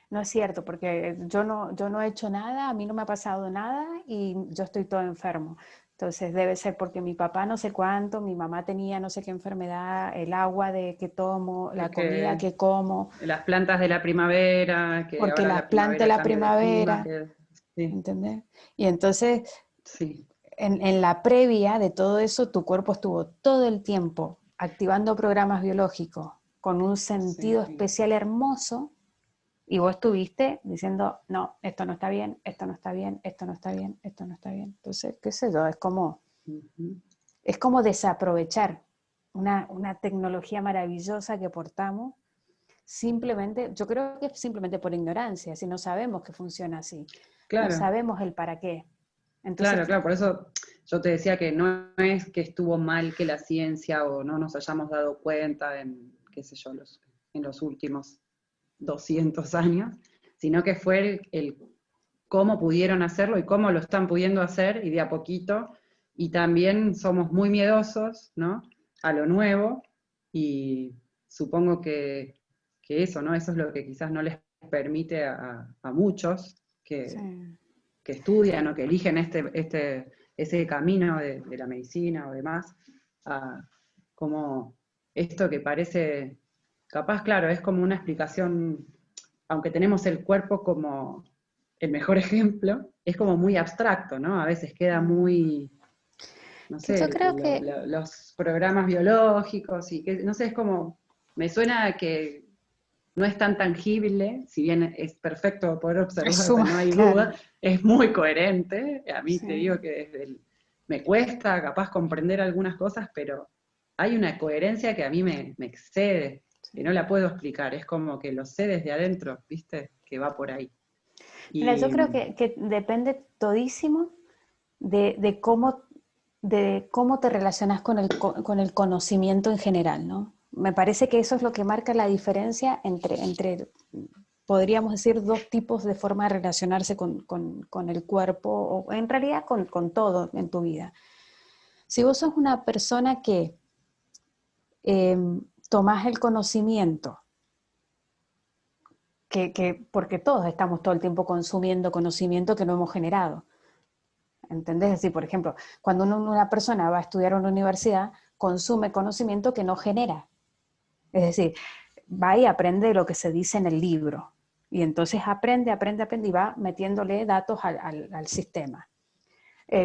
no es cierto, porque yo no he hecho nada, a mí no me ha pasado nada y yo estoy todo enfermo. Entonces debe ser porque mi papá no sé cuánto, mi mamá tenía no sé qué enfermedad, el agua de que tomo, la comida que que como, las plantas de la primavera, que porque ahora la la planta de primavera la cambia de clima, primavera, que sí, ¿entendés? Y entonces sí, en la previa de todo eso, tu cuerpo estuvo todo el tiempo activando programas biológicos con un sí, sentido especial hermoso. Y vos estuviste diciendo, no, esto no está bien, esto no está bien, esto no está bien, esto no está bien. Entonces, qué sé yo, ujú, es como desaprovechar una tecnología maravillosa que portamos simplemente, yo creo que es simplemente por ignorancia, si no sabemos que funciona así, no claro. sabemos el para qué. Entonces, Claro, claro, por eso yo te decía que no es que estuvo mal que la ciencia o no nos hayamos dado cuenta en, qué sé yo, en los últimos 200 años, sino que fue el cómo pudieron hacerlo y cómo lo están pudiendo hacer y de a poquito. Y también somos muy miedosos, ¿no? A lo nuevo y supongo que eso, ¿no? Eso es lo que quizás no les permite a muchos que sí. que estudian o que eligen ese camino de la medicina o demás, a como esto que parece, capaz, claro, es como una explicación, aunque tenemos el cuerpo como el mejor ejemplo, es como muy abstracto, ¿no? A veces queda muy, no Que sé, yo creo que los programas biológicos y que, no sé, es como, me suena que no es tan tangible, si bien es perfecto poder es observarse, suma, no hay claro, duda, es muy coherente. A mí te digo sí. que me cuesta capaz comprender algunas cosas, pero hay una coherencia que a mí me excede, que no Sí. la puedo explicar, es como que lo sé desde adentro, ¿viste? Que va por ahí. Mira, yo Y creo que depende todísimo de de cómo te relacionas con con el conocimiento en general, ¿no? Me parece que eso es lo que marca la diferencia entre podríamos decir, dos tipos de forma de relacionarse con el cuerpo, o en realidad con todo en tu vida. Si vos sos una persona que eh, tomás el conocimiento, porque todos estamos todo el tiempo consumiendo conocimiento que no hemos generado. ¿Entendés? Es decir, por ejemplo, cuando una persona va a estudiar a una universidad, consume conocimiento que no genera. Es decir, va y aprende lo que se dice en el libro. Y entonces aprende y va metiéndole datos al sistema.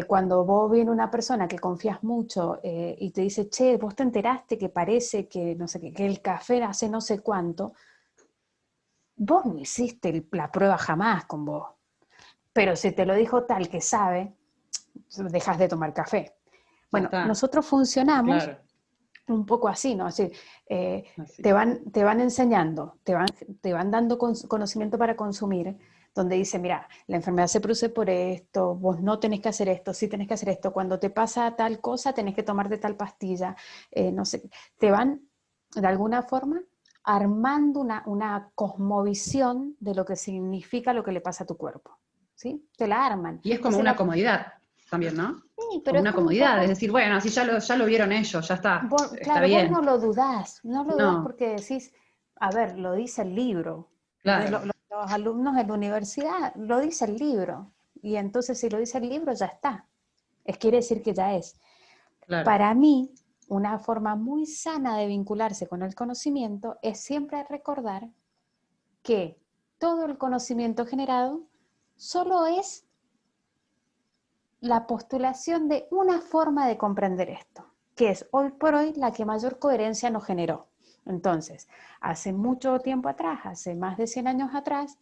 Cuando vos viene una persona que confías mucho y te dice, che, vos te enteraste que parece que, no sé, que el café hace no sé cuánto, vos no hiciste la prueba jamás con vos. Pero si te lo dijo tal que sabe, dejas de tomar café. ya Bueno, está, nosotros funcionamos claro, un poco así, ¿no? Así, así. te van enseñando, te van dando conocimiento para consumir, donde dice, mira, la enfermedad se produce por esto, vos no tenés que hacer esto, sí tenés que hacer esto, cuando te pasa tal cosa tenés que tomarte tal pastilla, no sé, te van de alguna forma armando una cosmovisión de lo que significa lo que le pasa a tu cuerpo. ¿sí? Te la arman. Y es como una comodidad también, ¿no? Sí, Como pero es una como comodidad, es decir, bueno, así ya lo vieron ellos, ya está claro, vos bien. no lo dudás No, porque decís, a ver, lo dice el libro. Entonces, claro, los alumnos de la universidad lo dice el libro. Y entonces si lo dice el libro, ya está. Quiere decir que ya es. claro, Para mí, una forma muy sana de vincularse con el conocimiento es siempre recordar que todo el conocimiento generado solo es la postulación de una forma de comprender esto, que es hoy por hoy la que mayor coherencia nos generó. Entonces, hace mucho tiempo atrás, hace más de 100 años atrás,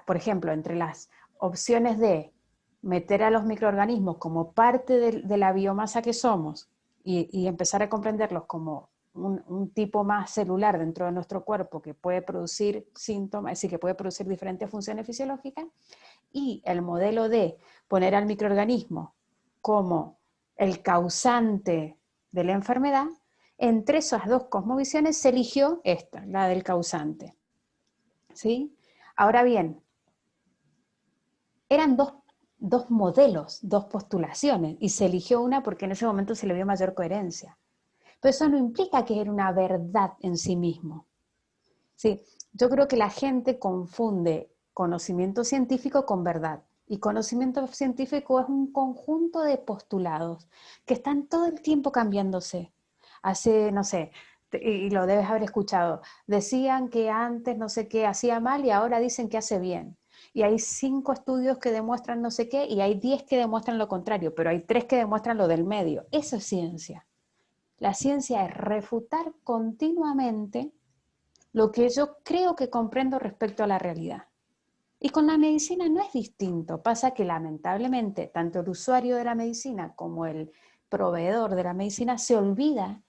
por ejemplo, entre las opciones de meter a los microorganismos como parte de la biomasa que somos y empezar a comprenderlos como un tipo más celular dentro de nuestro cuerpo que puede producir síntomas, es decir, que puede producir diferentes funciones fisiológicas, y el modelo de poner al microorganismo como el causante de la enfermedad, entre esas dos cosmovisiones se eligió esta, la del causante. ¿Sí? Ahora bien, eran dos modelos, dos postulaciones, y se eligió una porque en ese momento se le vio mayor coherencia. Pero eso no implica que era una verdad en sí mismo. Sí, yo creo que la gente confunde conocimiento científico con verdad. Y conocimiento científico es un conjunto de postulados que están todo el tiempo cambiándose. Hace, no sé, y lo debes haber escuchado, decían que antes no sé qué hacía mal y ahora dicen que hace bien. Y hay 5 estudios que demuestran no sé qué y hay 10 que demuestran lo contrario, pero hay 3 que demuestran lo del medio. Eso es ciencia. La ciencia es refutar continuamente lo que yo creo que comprendo respecto a la realidad. Y con la medicina no es distinto. Pasa que lamentablemente tanto el usuario de la medicina como el proveedor de la medicina se olvida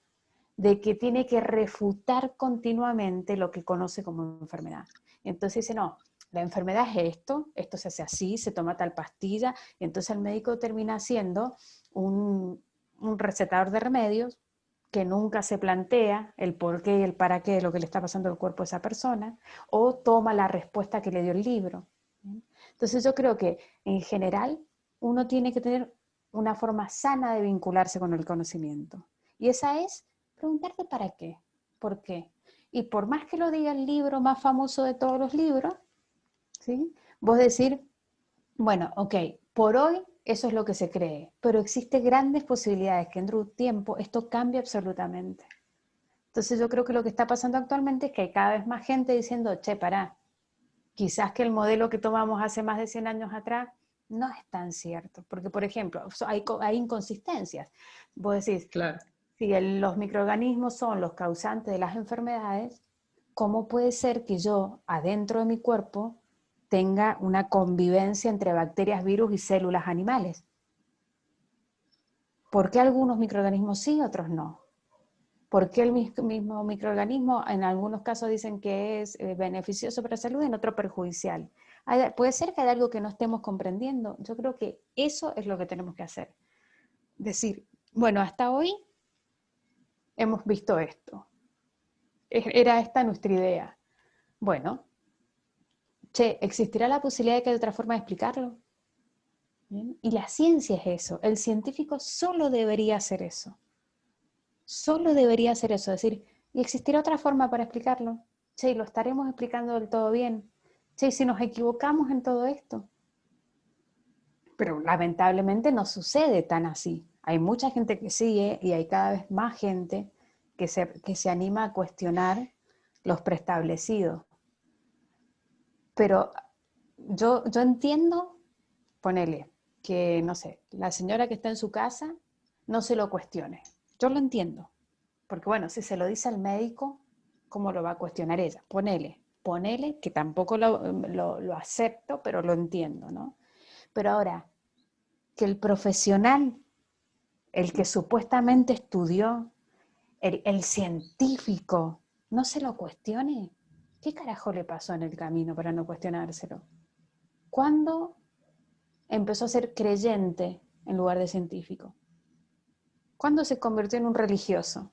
de que tiene que refutar continuamente lo que conoce como enfermedad. Entonces dice, no, la enfermedad es esto se hace así, se toma tal pastilla, y entonces el médico termina siendo un recetador de remedios que nunca se plantea el por qué y el para qué de lo que le está pasando al cuerpo a esa persona, o toma la respuesta que le dio el libro. Entonces yo creo que en general uno tiene que tener una forma sana de vincularse con el conocimiento. Y esa es preguntarte para qué, por qué. Y por más que lo diga el libro más famoso de todos los libros, ¿sí? Vos decir, bueno, ok, por hoy eso es lo que se cree, pero existen grandes posibilidades que dentro de un tiempo esto cambie absolutamente. Entonces yo creo que lo que está pasando actualmente es que hay cada vez más gente diciendo, che, pará, quizás que el modelo que tomamos hace más de 100 años atrás no es tan cierto. Porque, por ejemplo, hay inconsistencias. Vos decís, claro. si los microorganismos son los causantes de las enfermedades, ¿cómo puede ser que yo, adentro de mi cuerpo, tenga una convivencia entre bacterias, virus y células animales? ¿Por qué algunos microorganismos sí, otros no? ¿Por qué el mismo microorganismo en algunos casos dicen que es beneficioso para la salud y en otro perjudicial? Puede ser que hay algo que no estemos comprendiendo. Yo creo que eso es lo que tenemos que hacer. Decir, bueno, hasta hoy hemos visto esto. Era esta nuestra idea. Bueno, che, ¿existirá la posibilidad de que haya otra forma de explicarlo? ¿Bien? Y la ciencia es eso. El científico solo debería hacer eso. Solo debería hacer eso. Decir, ¿y existirá otra forma para explicarlo? Che, ¿y lo estaremos explicando del todo bien? Che, ¿y si nos equivocamos en todo esto? Pero lamentablemente no sucede tan así. Hay mucha gente que sigue y hay cada vez más gente que se anima a cuestionar los preestablecidos. Pero yo entiendo, ponele, que, no sé, la señora que está en su casa no se lo cuestione. Yo lo entiendo. Porque bueno, si se lo dice al médico, ¿cómo lo va a cuestionar ella? Ponele, que tampoco lo acepto, pero lo entiendo, ¿no? Pero ahora, que el profesional, el que supuestamente estudió, el científico, no se lo cuestione, ¿qué carajo le pasó en el camino para no cuestionárselo? ¿Cuándo empezó a ser creyente en lugar de científico? ¿Cuándo se convirtió en un religioso?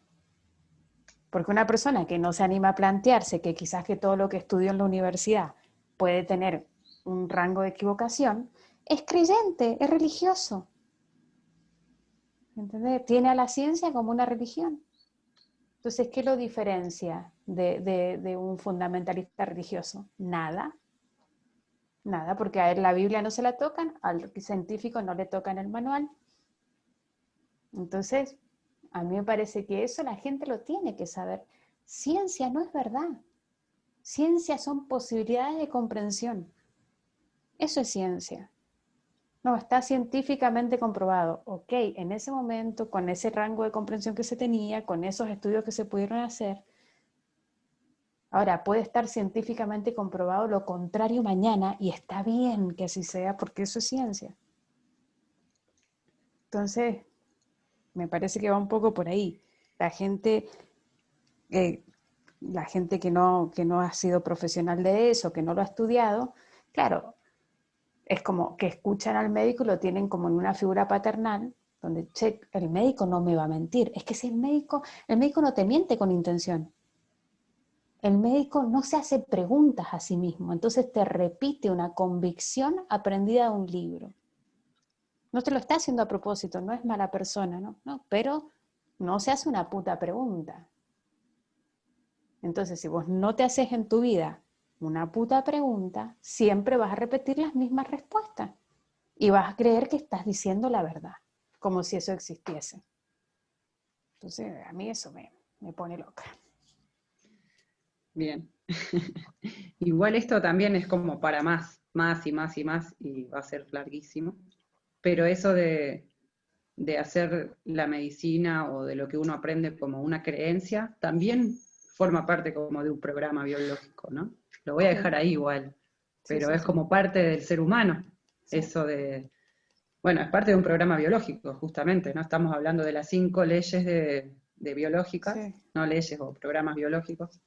Porque una persona que no se anima a plantearse que quizás que todo lo que estudió en la universidad puede tener un rango de equivocación, es creyente, es religioso. ¿Entendés? Tiene a la ciencia como una religión. Entonces, ¿qué lo diferencia de un fundamentalista religioso? Nada. Nada, porque a él la Biblia no se la tocan, al científico no le tocan el manual. Entonces, a mí me parece que eso la gente lo tiene que saber. Ciencia no es verdad. Ciencia son posibilidades de comprensión. Eso es ciencia. No, está científicamente comprobado. Ok, en ese momento, con ese rango de comprensión que se tenía, con esos estudios que se pudieron hacer, ahora puede estar científicamente comprobado lo contrario mañana y está bien que así sea porque eso es ciencia. Entonces, me parece que va un poco por ahí. La gente, eh, la gente que no ha sido profesional de eso, que no lo ha estudiado, claro, es como que escuchan al médico y lo tienen como en una figura paternal, donde, che, el médico no me va a mentir. Es que si el médico no te miente con intención. El médico no se hace preguntas a sí mismo, entonces te repite una convicción aprendida de un libro. No te lo está haciendo a propósito, no es mala persona, ¿no? No, pero no se hace una puta pregunta. Entonces, si vos no te haces en tu vida una puta pregunta, siempre vas a repetir las mismas respuestas y vas a creer que estás diciendo la verdad, como si eso existiese. Entonces, a mí eso me pone loca. Bien. Igual esto también es como para más y más y más, y va a ser larguísimo. Pero eso de hacer la medicina o de lo que uno aprende como una creencia, también forma parte como de un programa biológico, ¿no? Lo voy a dejar ahí igual, Sí, pero sí, es sí. como parte del ser humano, Sí. eso de, bueno, es parte de un programa biológico, justamente, ¿no? Estamos hablando de las 5 leyes de biológicas, Sí. no leyes o programas biológicos,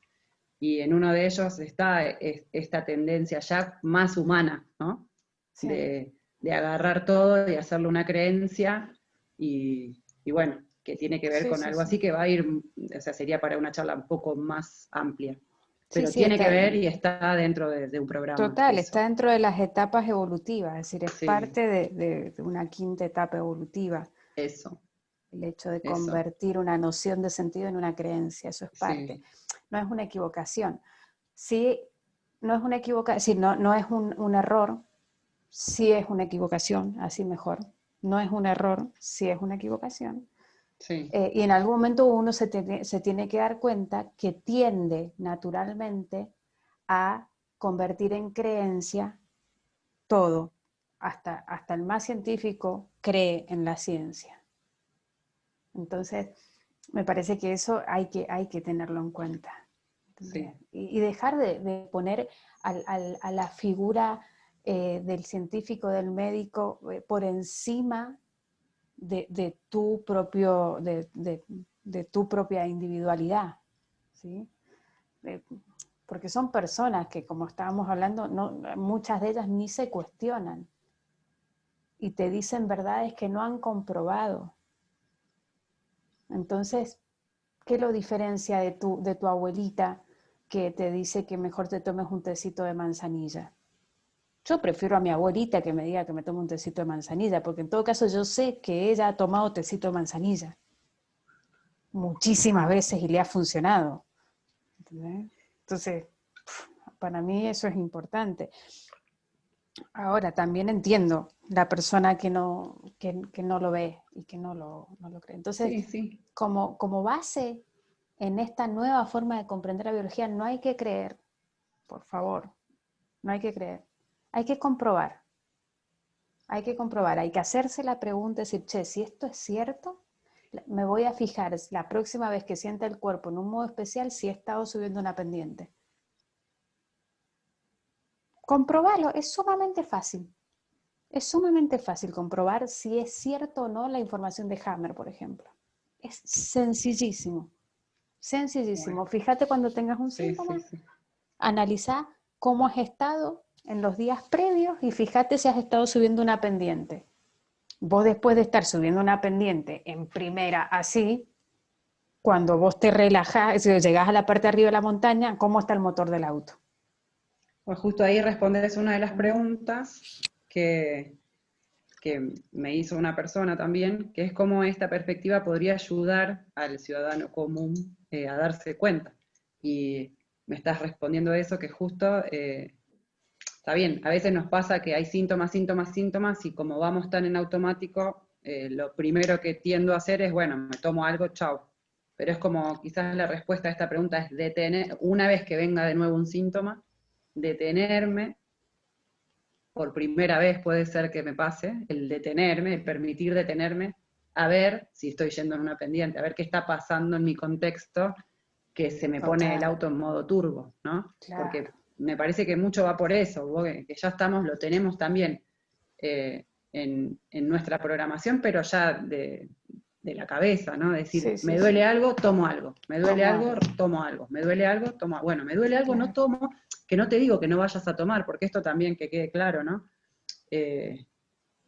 y en uno de ellos está esta tendencia ya más humana, ¿no? Sí. De agarrar todo y hacerle una creencia, y bueno, que tiene que ver Sí, con sí, algo sí. así que va a ir, o sea, sería para una charla un poco más amplia, Sí, pero sí, tiene que está, ver y está dentro de un programa, total, eso. está dentro de las etapas evolutivas, es decir, es Sí, parte de una quinta etapa evolutiva, eso, el hecho de eso, convertir una noción de sentido en una creencia, eso es parte. sí, No es una equivocación. Sí, no es una equivocación, sí, no, no es un error, sí es una equivocación, así mejor. No es un error, sí es una equivocación. sí, Y en algún momento uno se tiene que dar cuenta que tiende naturalmente a convertir en creencia todo. Hasta el más científico cree en la ciencia. Entonces, me parece que eso hay que tenerlo en cuenta. sí, Y dejar de poner a la figura del científico, del médico, por encima de tu propia individualidad. ¿Sí? Eh, porque son personas que, como estábamos hablando, no, muchas de ellas ni se cuestionan y te dicen verdades que no han comprobado. Entonces, ¿qué lo diferencia de tu abuelita que te dice que mejor te tomes un tecito de manzanilla? Yo prefiero a mi abuelita que me diga que me tome un tecito de manzanilla, porque en todo caso yo sé que ella ha tomado tecito de manzanilla muchísimas veces y le ha funcionado. ¿Entendés? Entonces, para mí eso es importante. Ahora, también entiendo la persona que no lo ve y que no lo cree. Entonces, sí, sí, como base en esta nueva forma de comprender la biología, no hay que creer, por favor, no hay que creer. Hay que comprobar, hay que comprobar, hay que hacerse la pregunta, decir, che, si esto es cierto, me voy a fijar la próxima vez que sienta el cuerpo en un modo especial si he estado subiendo una pendiente. Comprobarlo es sumamente fácil. Es sumamente fácil comprobar si es cierto o no la información de Hammer, por ejemplo. Es sencillísimo, bueno, sencillísimo. Fíjate cuando tengas un sí, sí, síntoma, sí, analiza cómo has estado en los días previos y fíjate si has estado subiendo una pendiente. Vos después de estar subiendo una pendiente en primera así, cuando vos te relajás, si llegás a la parte de arriba de la montaña, ¿cómo está el motor del auto? Pues justo ahí respondes una de las preguntas que, que me hizo una persona también, que es cómo esta perspectiva podría ayudar al ciudadano común a darse cuenta. Y me estás respondiendo eso, que justo, está bien, a veces nos pasa que hay síntomas, síntomas, síntomas, y como vamos tan en automático, lo primero que tiendo a hacer es, bueno, me tomo algo, chao. Pero es como, quizás la respuesta a esta pregunta es detener, una vez que venga de nuevo un síntoma, detenerme, por primera vez puede ser que me pase, el detenerme, el permitir detenerme, a ver si estoy yendo en una pendiente, a ver qué está pasando en mi contexto, que se me pone el Total, auto en modo turbo, ¿no? claro. Porque me parece que mucho va por eso, que ya estamos, lo tenemos también en nuestra programación, pero ya de la cabeza, ¿no? Decir, Sí, me sí, duele sí. algo, tomo algo, me duele Tomo algo, algo, tomo algo, me duele algo, tomo, bueno, me duele algo, no claro. tomo, que no te digo que no vayas a tomar, porque esto también que quede claro, ¿no? Eh,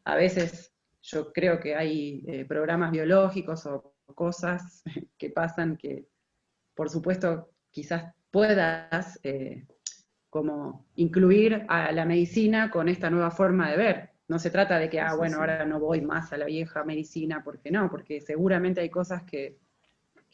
a veces yo creo que hay programas biológicos o cosas que pasan que, por supuesto, quizás puedas como incluir a la medicina con esta nueva forma de ver. No se trata de que, Sí, sí, bueno, sí. ahora no voy más a la vieja medicina, porque no, porque seguramente hay cosas que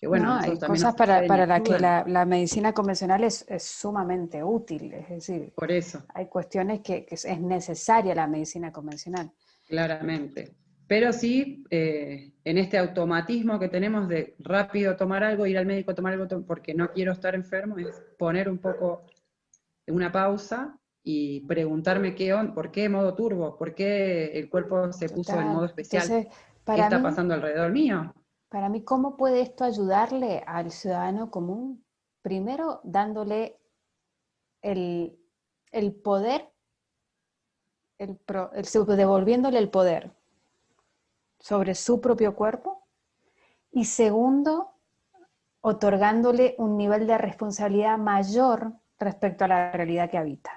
bueno, a No, nosotros hay también cosas nos suceden y para la que ayudan. la medicina convencional es sumamente útil, es decir, Por eso, hay cuestiones que es necesaria la medicina convencional. claramente. Pero sí, en este automatismo que tenemos de rápido tomar algo, ir al médico, tomar algo, porque no quiero estar enfermo, es poner un poco una pausa y preguntarme por qué modo turbo, por qué el cuerpo se puso en modo Total. especial, Entonces, qué para está mí, pasando alrededor mío. para mí, ¿cómo puede esto ayudarle al ciudadano común? Primero, dándole el, el poder, devolviéndole el poder sobre su propio cuerpo. Y segundo, otorgándole un nivel de responsabilidad mayor respecto a la realidad que habita.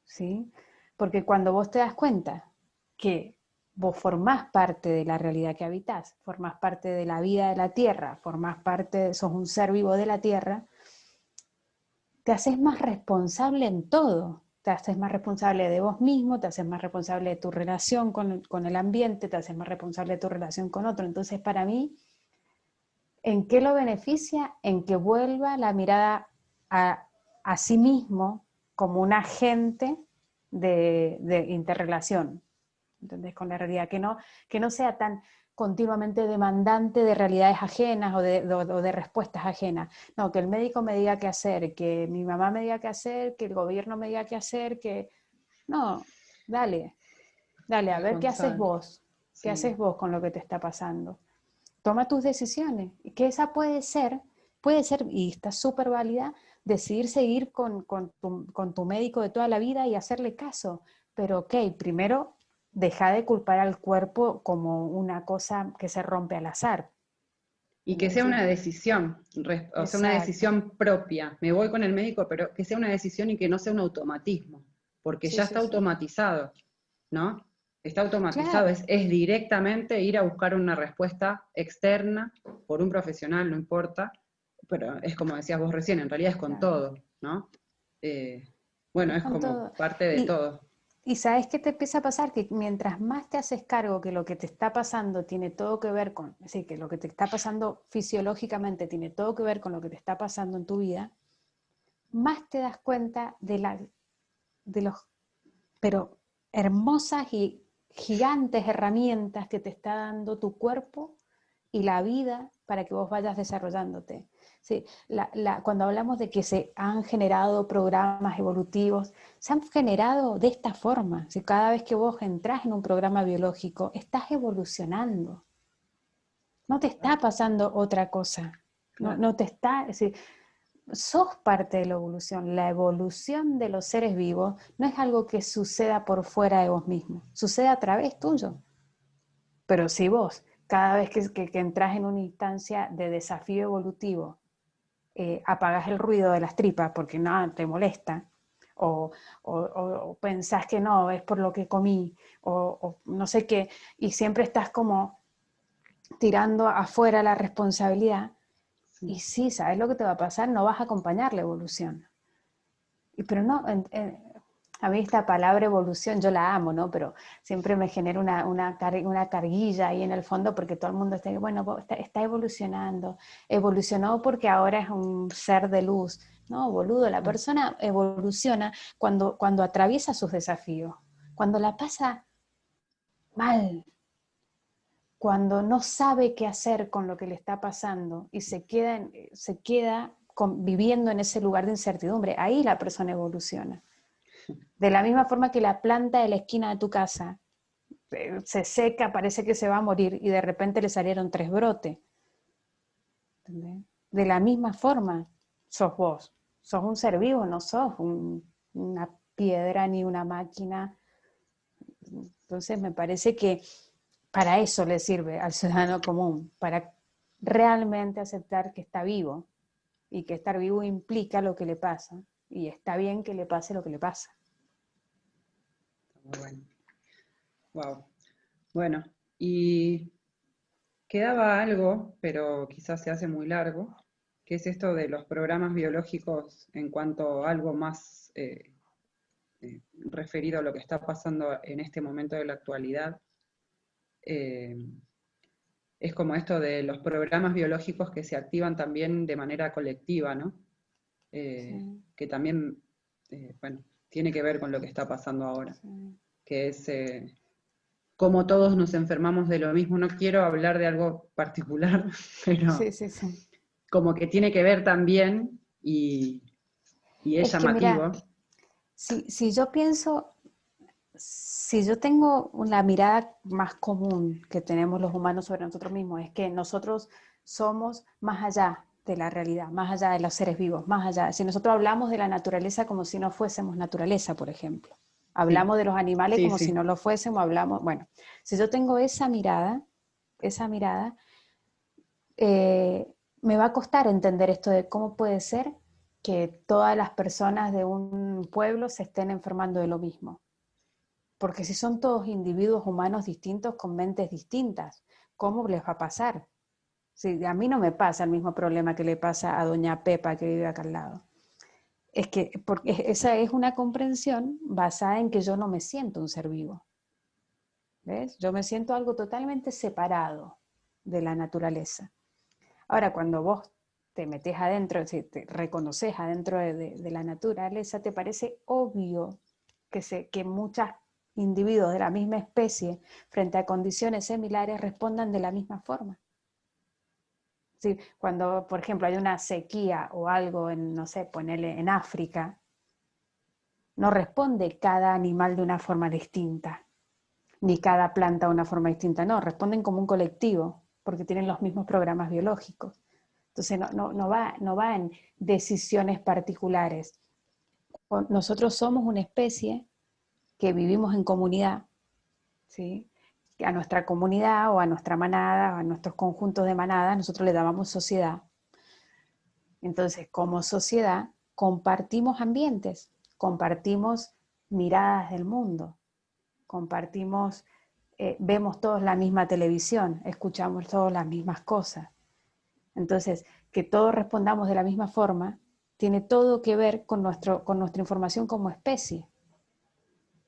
¿Sí? Porque cuando vos te das cuenta que vos formás parte de la realidad que habitás, formás parte de la vida de la tierra, formás parte, sos un ser vivo de la tierra, te haces más responsable en todo. Te haces más responsable de vos mismo, te haces más responsable de tu relación con el ambiente, te haces más responsable de tu relación con otro. Entonces, para mí, ¿en qué lo beneficia? En que vuelva la mirada a sí mismo como un agente de interrelación, ¿entendés? Con la realidad, que no sea tan continuamente demandante de realidades ajenas o de respuestas ajenas. No, que el médico me diga qué hacer, que mi mamá me diga qué hacer, que el gobierno me diga qué hacer, que... No, dale, dale, a ver qué haces Responsable. vos, qué Sí. haces vos con lo que te está pasando. Toma tus decisiones, que esa puede ser, y está súper válida, decidir seguir con tu médico de toda la vida y hacerle caso. Pero ok, primero deja de culpar al cuerpo como una cosa que se rompe al azar. Y que sea Sí, una decisión, o sea, una exacto. decisión propia. Me voy con el médico, pero que sea una decisión y que no sea un automatismo, porque Sí, ya sí, está sí. automatizado, ¿no? Está automatizado, Claro, es directamente ir a buscar una respuesta externa por un profesional, no importa, pero es como decías vos recién, en realidad es con claro. todo, ¿no? Eh, bueno, Es es con como todo. parte de Y, todo. Y sabes qué te empieza a pasar, que mientras más te haces cargo que lo que te está pasando tiene todo que ver con, es decir, que lo que te está pasando fisiológicamente tiene todo que ver con lo que te está pasando en tu vida, más te das cuenta de los, pero hermosas y gigantes herramientas que te está dando tu cuerpo y la vida para que vos vayas desarrollándote. Sí, cuando hablamos de que se han generado programas evolutivos, se han generado de esta forma. Si cada vez que vos entras en un programa biológico, estás evolucionando. No te está pasando otra cosa. No, Claro. no te está, es decir, sos parte de la evolución. La evolución de los seres vivos no es algo que suceda por fuera de vos mismo, sucede a través tuyo. Pero si vos, cada vez que entras en una instancia de desafío evolutivo, apagás el ruido de las tripas porque nada te molesta, o pensás que no, es por lo que comí, o no sé qué, y siempre estás como tirando afuera la responsabilidad, Sí. y sí, ¿sabes lo que te va a pasar? No vas a acompañar la evolución. Pero no, a mí esta palabra evolución, yo la amo, ¿no? Pero siempre me genera una carguilla ahí en el fondo porque todo el mundo está, bueno, está evolucionando. Evolucionó porque ahora es un ser de luz. No, boludo, la persona evoluciona cuando atraviesa sus desafíos, cuando la pasa mal, cuando no sabe qué hacer con lo que le está pasando y se queda viviendo en ese lugar de incertidumbre. Ahí la persona evoluciona. De la misma forma que la planta de la esquina de tu casa se seca, parece que se va a morir y de repente le salieron 3 brotes. ¿Entendés? De la misma forma sos vos. Sos un ser vivo, no sos una piedra ni una máquina. Entonces me parece que para eso le sirve al ciudadano común, para realmente aceptar que está vivo y que estar vivo implica lo que le pasa y está bien que le pase lo que le pasa. Muy bueno. Wow. Bueno, y quedaba algo, pero quizás se hace muy largo, que es esto de los programas biológicos en cuanto a algo más referido a lo que está pasando en este momento de la actualidad. Es como esto de los programas biológicos que se activan también de manera colectiva, ¿no? Sí, Que también, bueno, tiene que ver con lo que está pasando ahora, sí. que es cómo todos nos enfermamos de lo mismo. No quiero hablar de algo particular, pero Sí, sí, sí. como que tiene que ver también y es Es que mira, llamativo. si yo pienso, si yo tengo una mirada más común que tenemos los humanos sobre nosotros mismos, es que nosotros somos más allá de la realidad, más allá de los seres vivos, más allá. Si nosotros hablamos de la naturaleza como si no fuésemos naturaleza, por ejemplo, Sí, hablamos de los animales sí, como si sí. no lo fuésemos, hablamos, bueno, si yo tengo esa mirada, eh, me va a costar entender esto de cómo puede ser que todas las personas de un pueblo se estén enfermando de lo mismo. Porque si son todos individuos humanos distintos con mentes distintas, ¿cómo les va a pasar? Si a mí no me pasa el mismo problema que le pasa a doña Pepa que vive acá al lado. Es que porque esa es una comprensión basada en que yo no me siento un ser vivo. ¿Ves? Yo me siento algo totalmente separado de la naturaleza. Ahora, cuando vos te metes adentro, si te reconoces adentro de la naturaleza, te parece obvio que muchos individuos de la misma especie, frente a condiciones similares, respondan de la misma forma. Sí, cuando, por ejemplo, hay una sequía o algo en, no sé, ponele en África, no responde cada animal de una forma distinta, ni cada planta de una forma distinta, no, responden como un colectivo, porque tienen los mismos programas biológicos. Entonces no va en decisiones particulares. Nosotros somos una especie que vivimos en comunidad, ¿sí? A nuestra comunidad o a nuestra manada, o a nuestros conjuntos de manadas, nosotros le llamamos sociedad. Entonces, como sociedad, compartimos ambientes, compartimos miradas del mundo, compartimos, vemos todos la misma televisión, escuchamos todas las mismas cosas. Entonces, que todos respondamos de la misma forma tiene todo que ver con nuestra información como especie.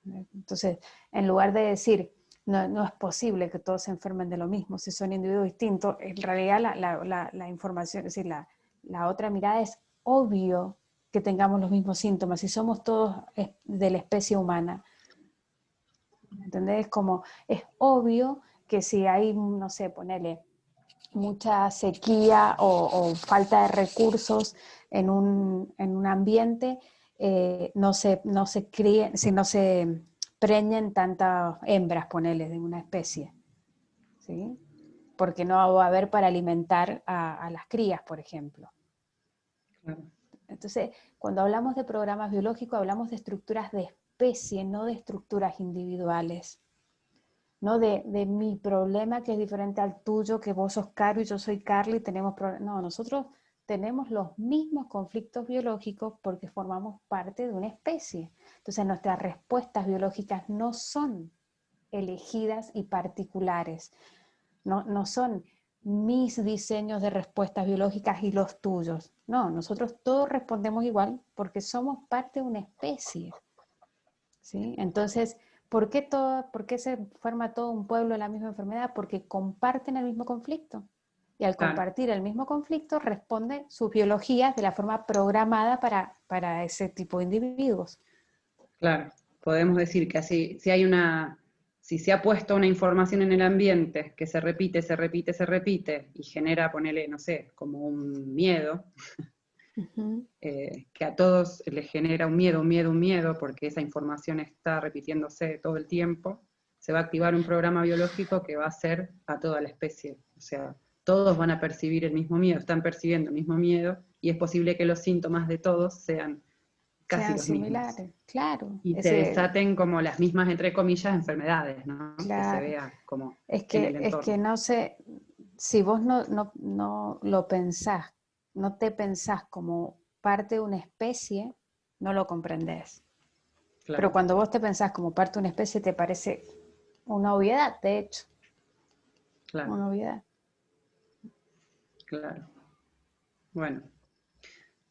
Entonces, en lugar de decir, no es posible que todos se enfermen de lo mismo, si son individuos distintos, en realidad la información, es decir, la otra mirada es obvio que tengamos los mismos síntomas, si somos todos de la especie humana. ¿Entendés? Como es obvio que si hay, no sé, ponele mucha sequía o falta de recursos en un ambiente, no se críen, si no se preñen tantas hembras, ponele, de una especie, ¿sí? Porque no va a haber para alimentar a las crías, por ejemplo. Claro. Entonces, cuando hablamos de programas biológicos, hablamos de estructuras de especie, no de estructuras individuales. ¿No? De mi problema que es diferente al tuyo, que vos sos Caro y yo soy Carly, tenemos problemas. No, nosotros tenemos los mismos conflictos biológicos porque formamos parte de una especie. Entonces nuestras respuestas biológicas no son elegidas y particulares, no son mis diseños de respuestas biológicas y los tuyos. No, nosotros todos respondemos igual porque somos parte de una especie, ¿sí? Entonces, ¿por qué se forma todo un pueblo de la misma enfermedad? Porque comparten el mismo conflicto. Y al Claro, compartir el mismo conflicto, responden sus biologías de la forma programada para ese tipo de individuos. claro. Podemos decir que así, si se ha puesto una información en el ambiente que se repite, se repite, se repite, y genera, ponele, no sé, como un miedo, Ujú. que a todos les genera un miedo, un miedo, un miedo, porque esa información está repitiéndose todo el tiempo, se va a activar un programa biológico que va a hacer a toda la especie. O sea, todos van a percibir el mismo miedo, están percibiendo el mismo miedo, y es posible que los síntomas de todos sean casi Sean los mismos. similares, claro. Y se desaten como las mismas, entre comillas, enfermedades, ¿no? Que se Claro. vea como en el Es que entorno. no sé, si vos no lo pensás, no te pensás como parte de una especie, no lo comprendés. Pero Claro, cuando vos te pensás como parte de una especie, te parece una obviedad, de hecho, claro, una obviedad. claro. Bueno,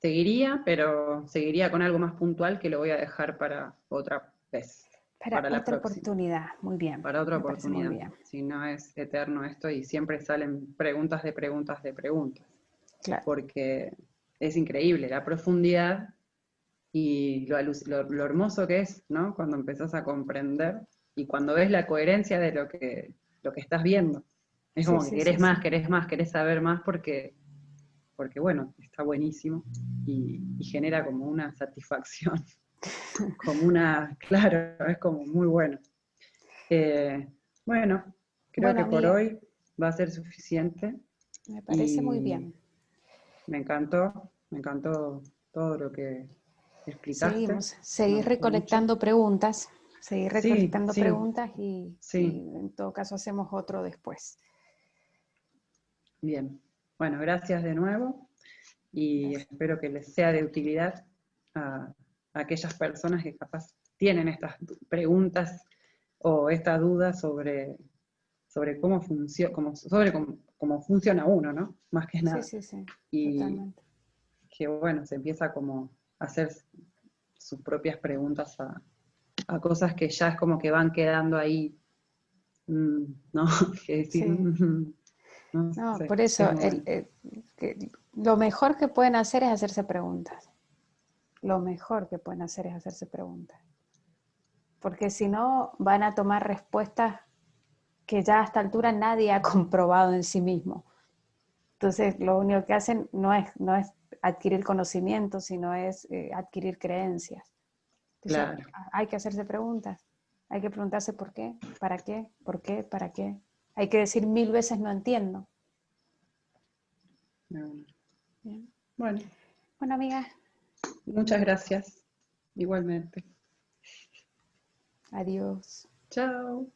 seguiría, pero seguiría con algo más puntual que lo voy a dejar para otra vez, Para para la otra próxima, oportunidad, muy bien, para otra me parece muy oportunidad. bien. Si no es eterno esto y siempre salen preguntas de preguntas de preguntas, Claro, porque es increíble la profundidad y lo hermoso que es, ¿no? Cuando empezás a comprender y cuando ves la coherencia de lo que estás viendo. Es sí, como que sí, sí, sí. querés más, querés saber más porque bueno, está buenísimo y genera como una satisfacción, como una, claro, es como muy bueno. Eh, bueno, creo Bueno, que por amiga, hoy va a ser suficiente me parece muy y bien. me encantó todo lo que explicaste, Seguimos, me seguir gustó mucho. seguir Sí, recolectando sí, preguntas y sí, en todo caso hacemos otro después. bien. Bueno, gracias de nuevo y Gracias. espero que les sea de utilidad a aquellas personas que capaz tienen estas preguntas o esta duda sobre cómo funciona, cómo funciona uno, ¿no? Más que Sí, nada. sí, sí, Y totalmente. que bueno, se empieza como a hacer sus propias preguntas a cosas que ya es como que van quedando ahí, ¿no? Que decir, Sí, no no, sé, por es eso muy bueno. lo mejor que pueden hacer es hacerse preguntas. Lo mejor que pueden hacer es hacerse preguntas. Porque si no, van a tomar respuestas que ya a esta altura nadie ha comprobado en sí mismo. Entonces, lo único que hacen no es adquirir conocimiento, sino es adquirir creencias. Entonces, Claro. hay que hacerse preguntas. Hay que preguntarse por qué, para qué, por qué, para qué. Hay que decir 1000 veces no entiendo. Bueno, Bien. bueno, Bueno, amiga, muchas gracias. Igualmente. adiós. Chao.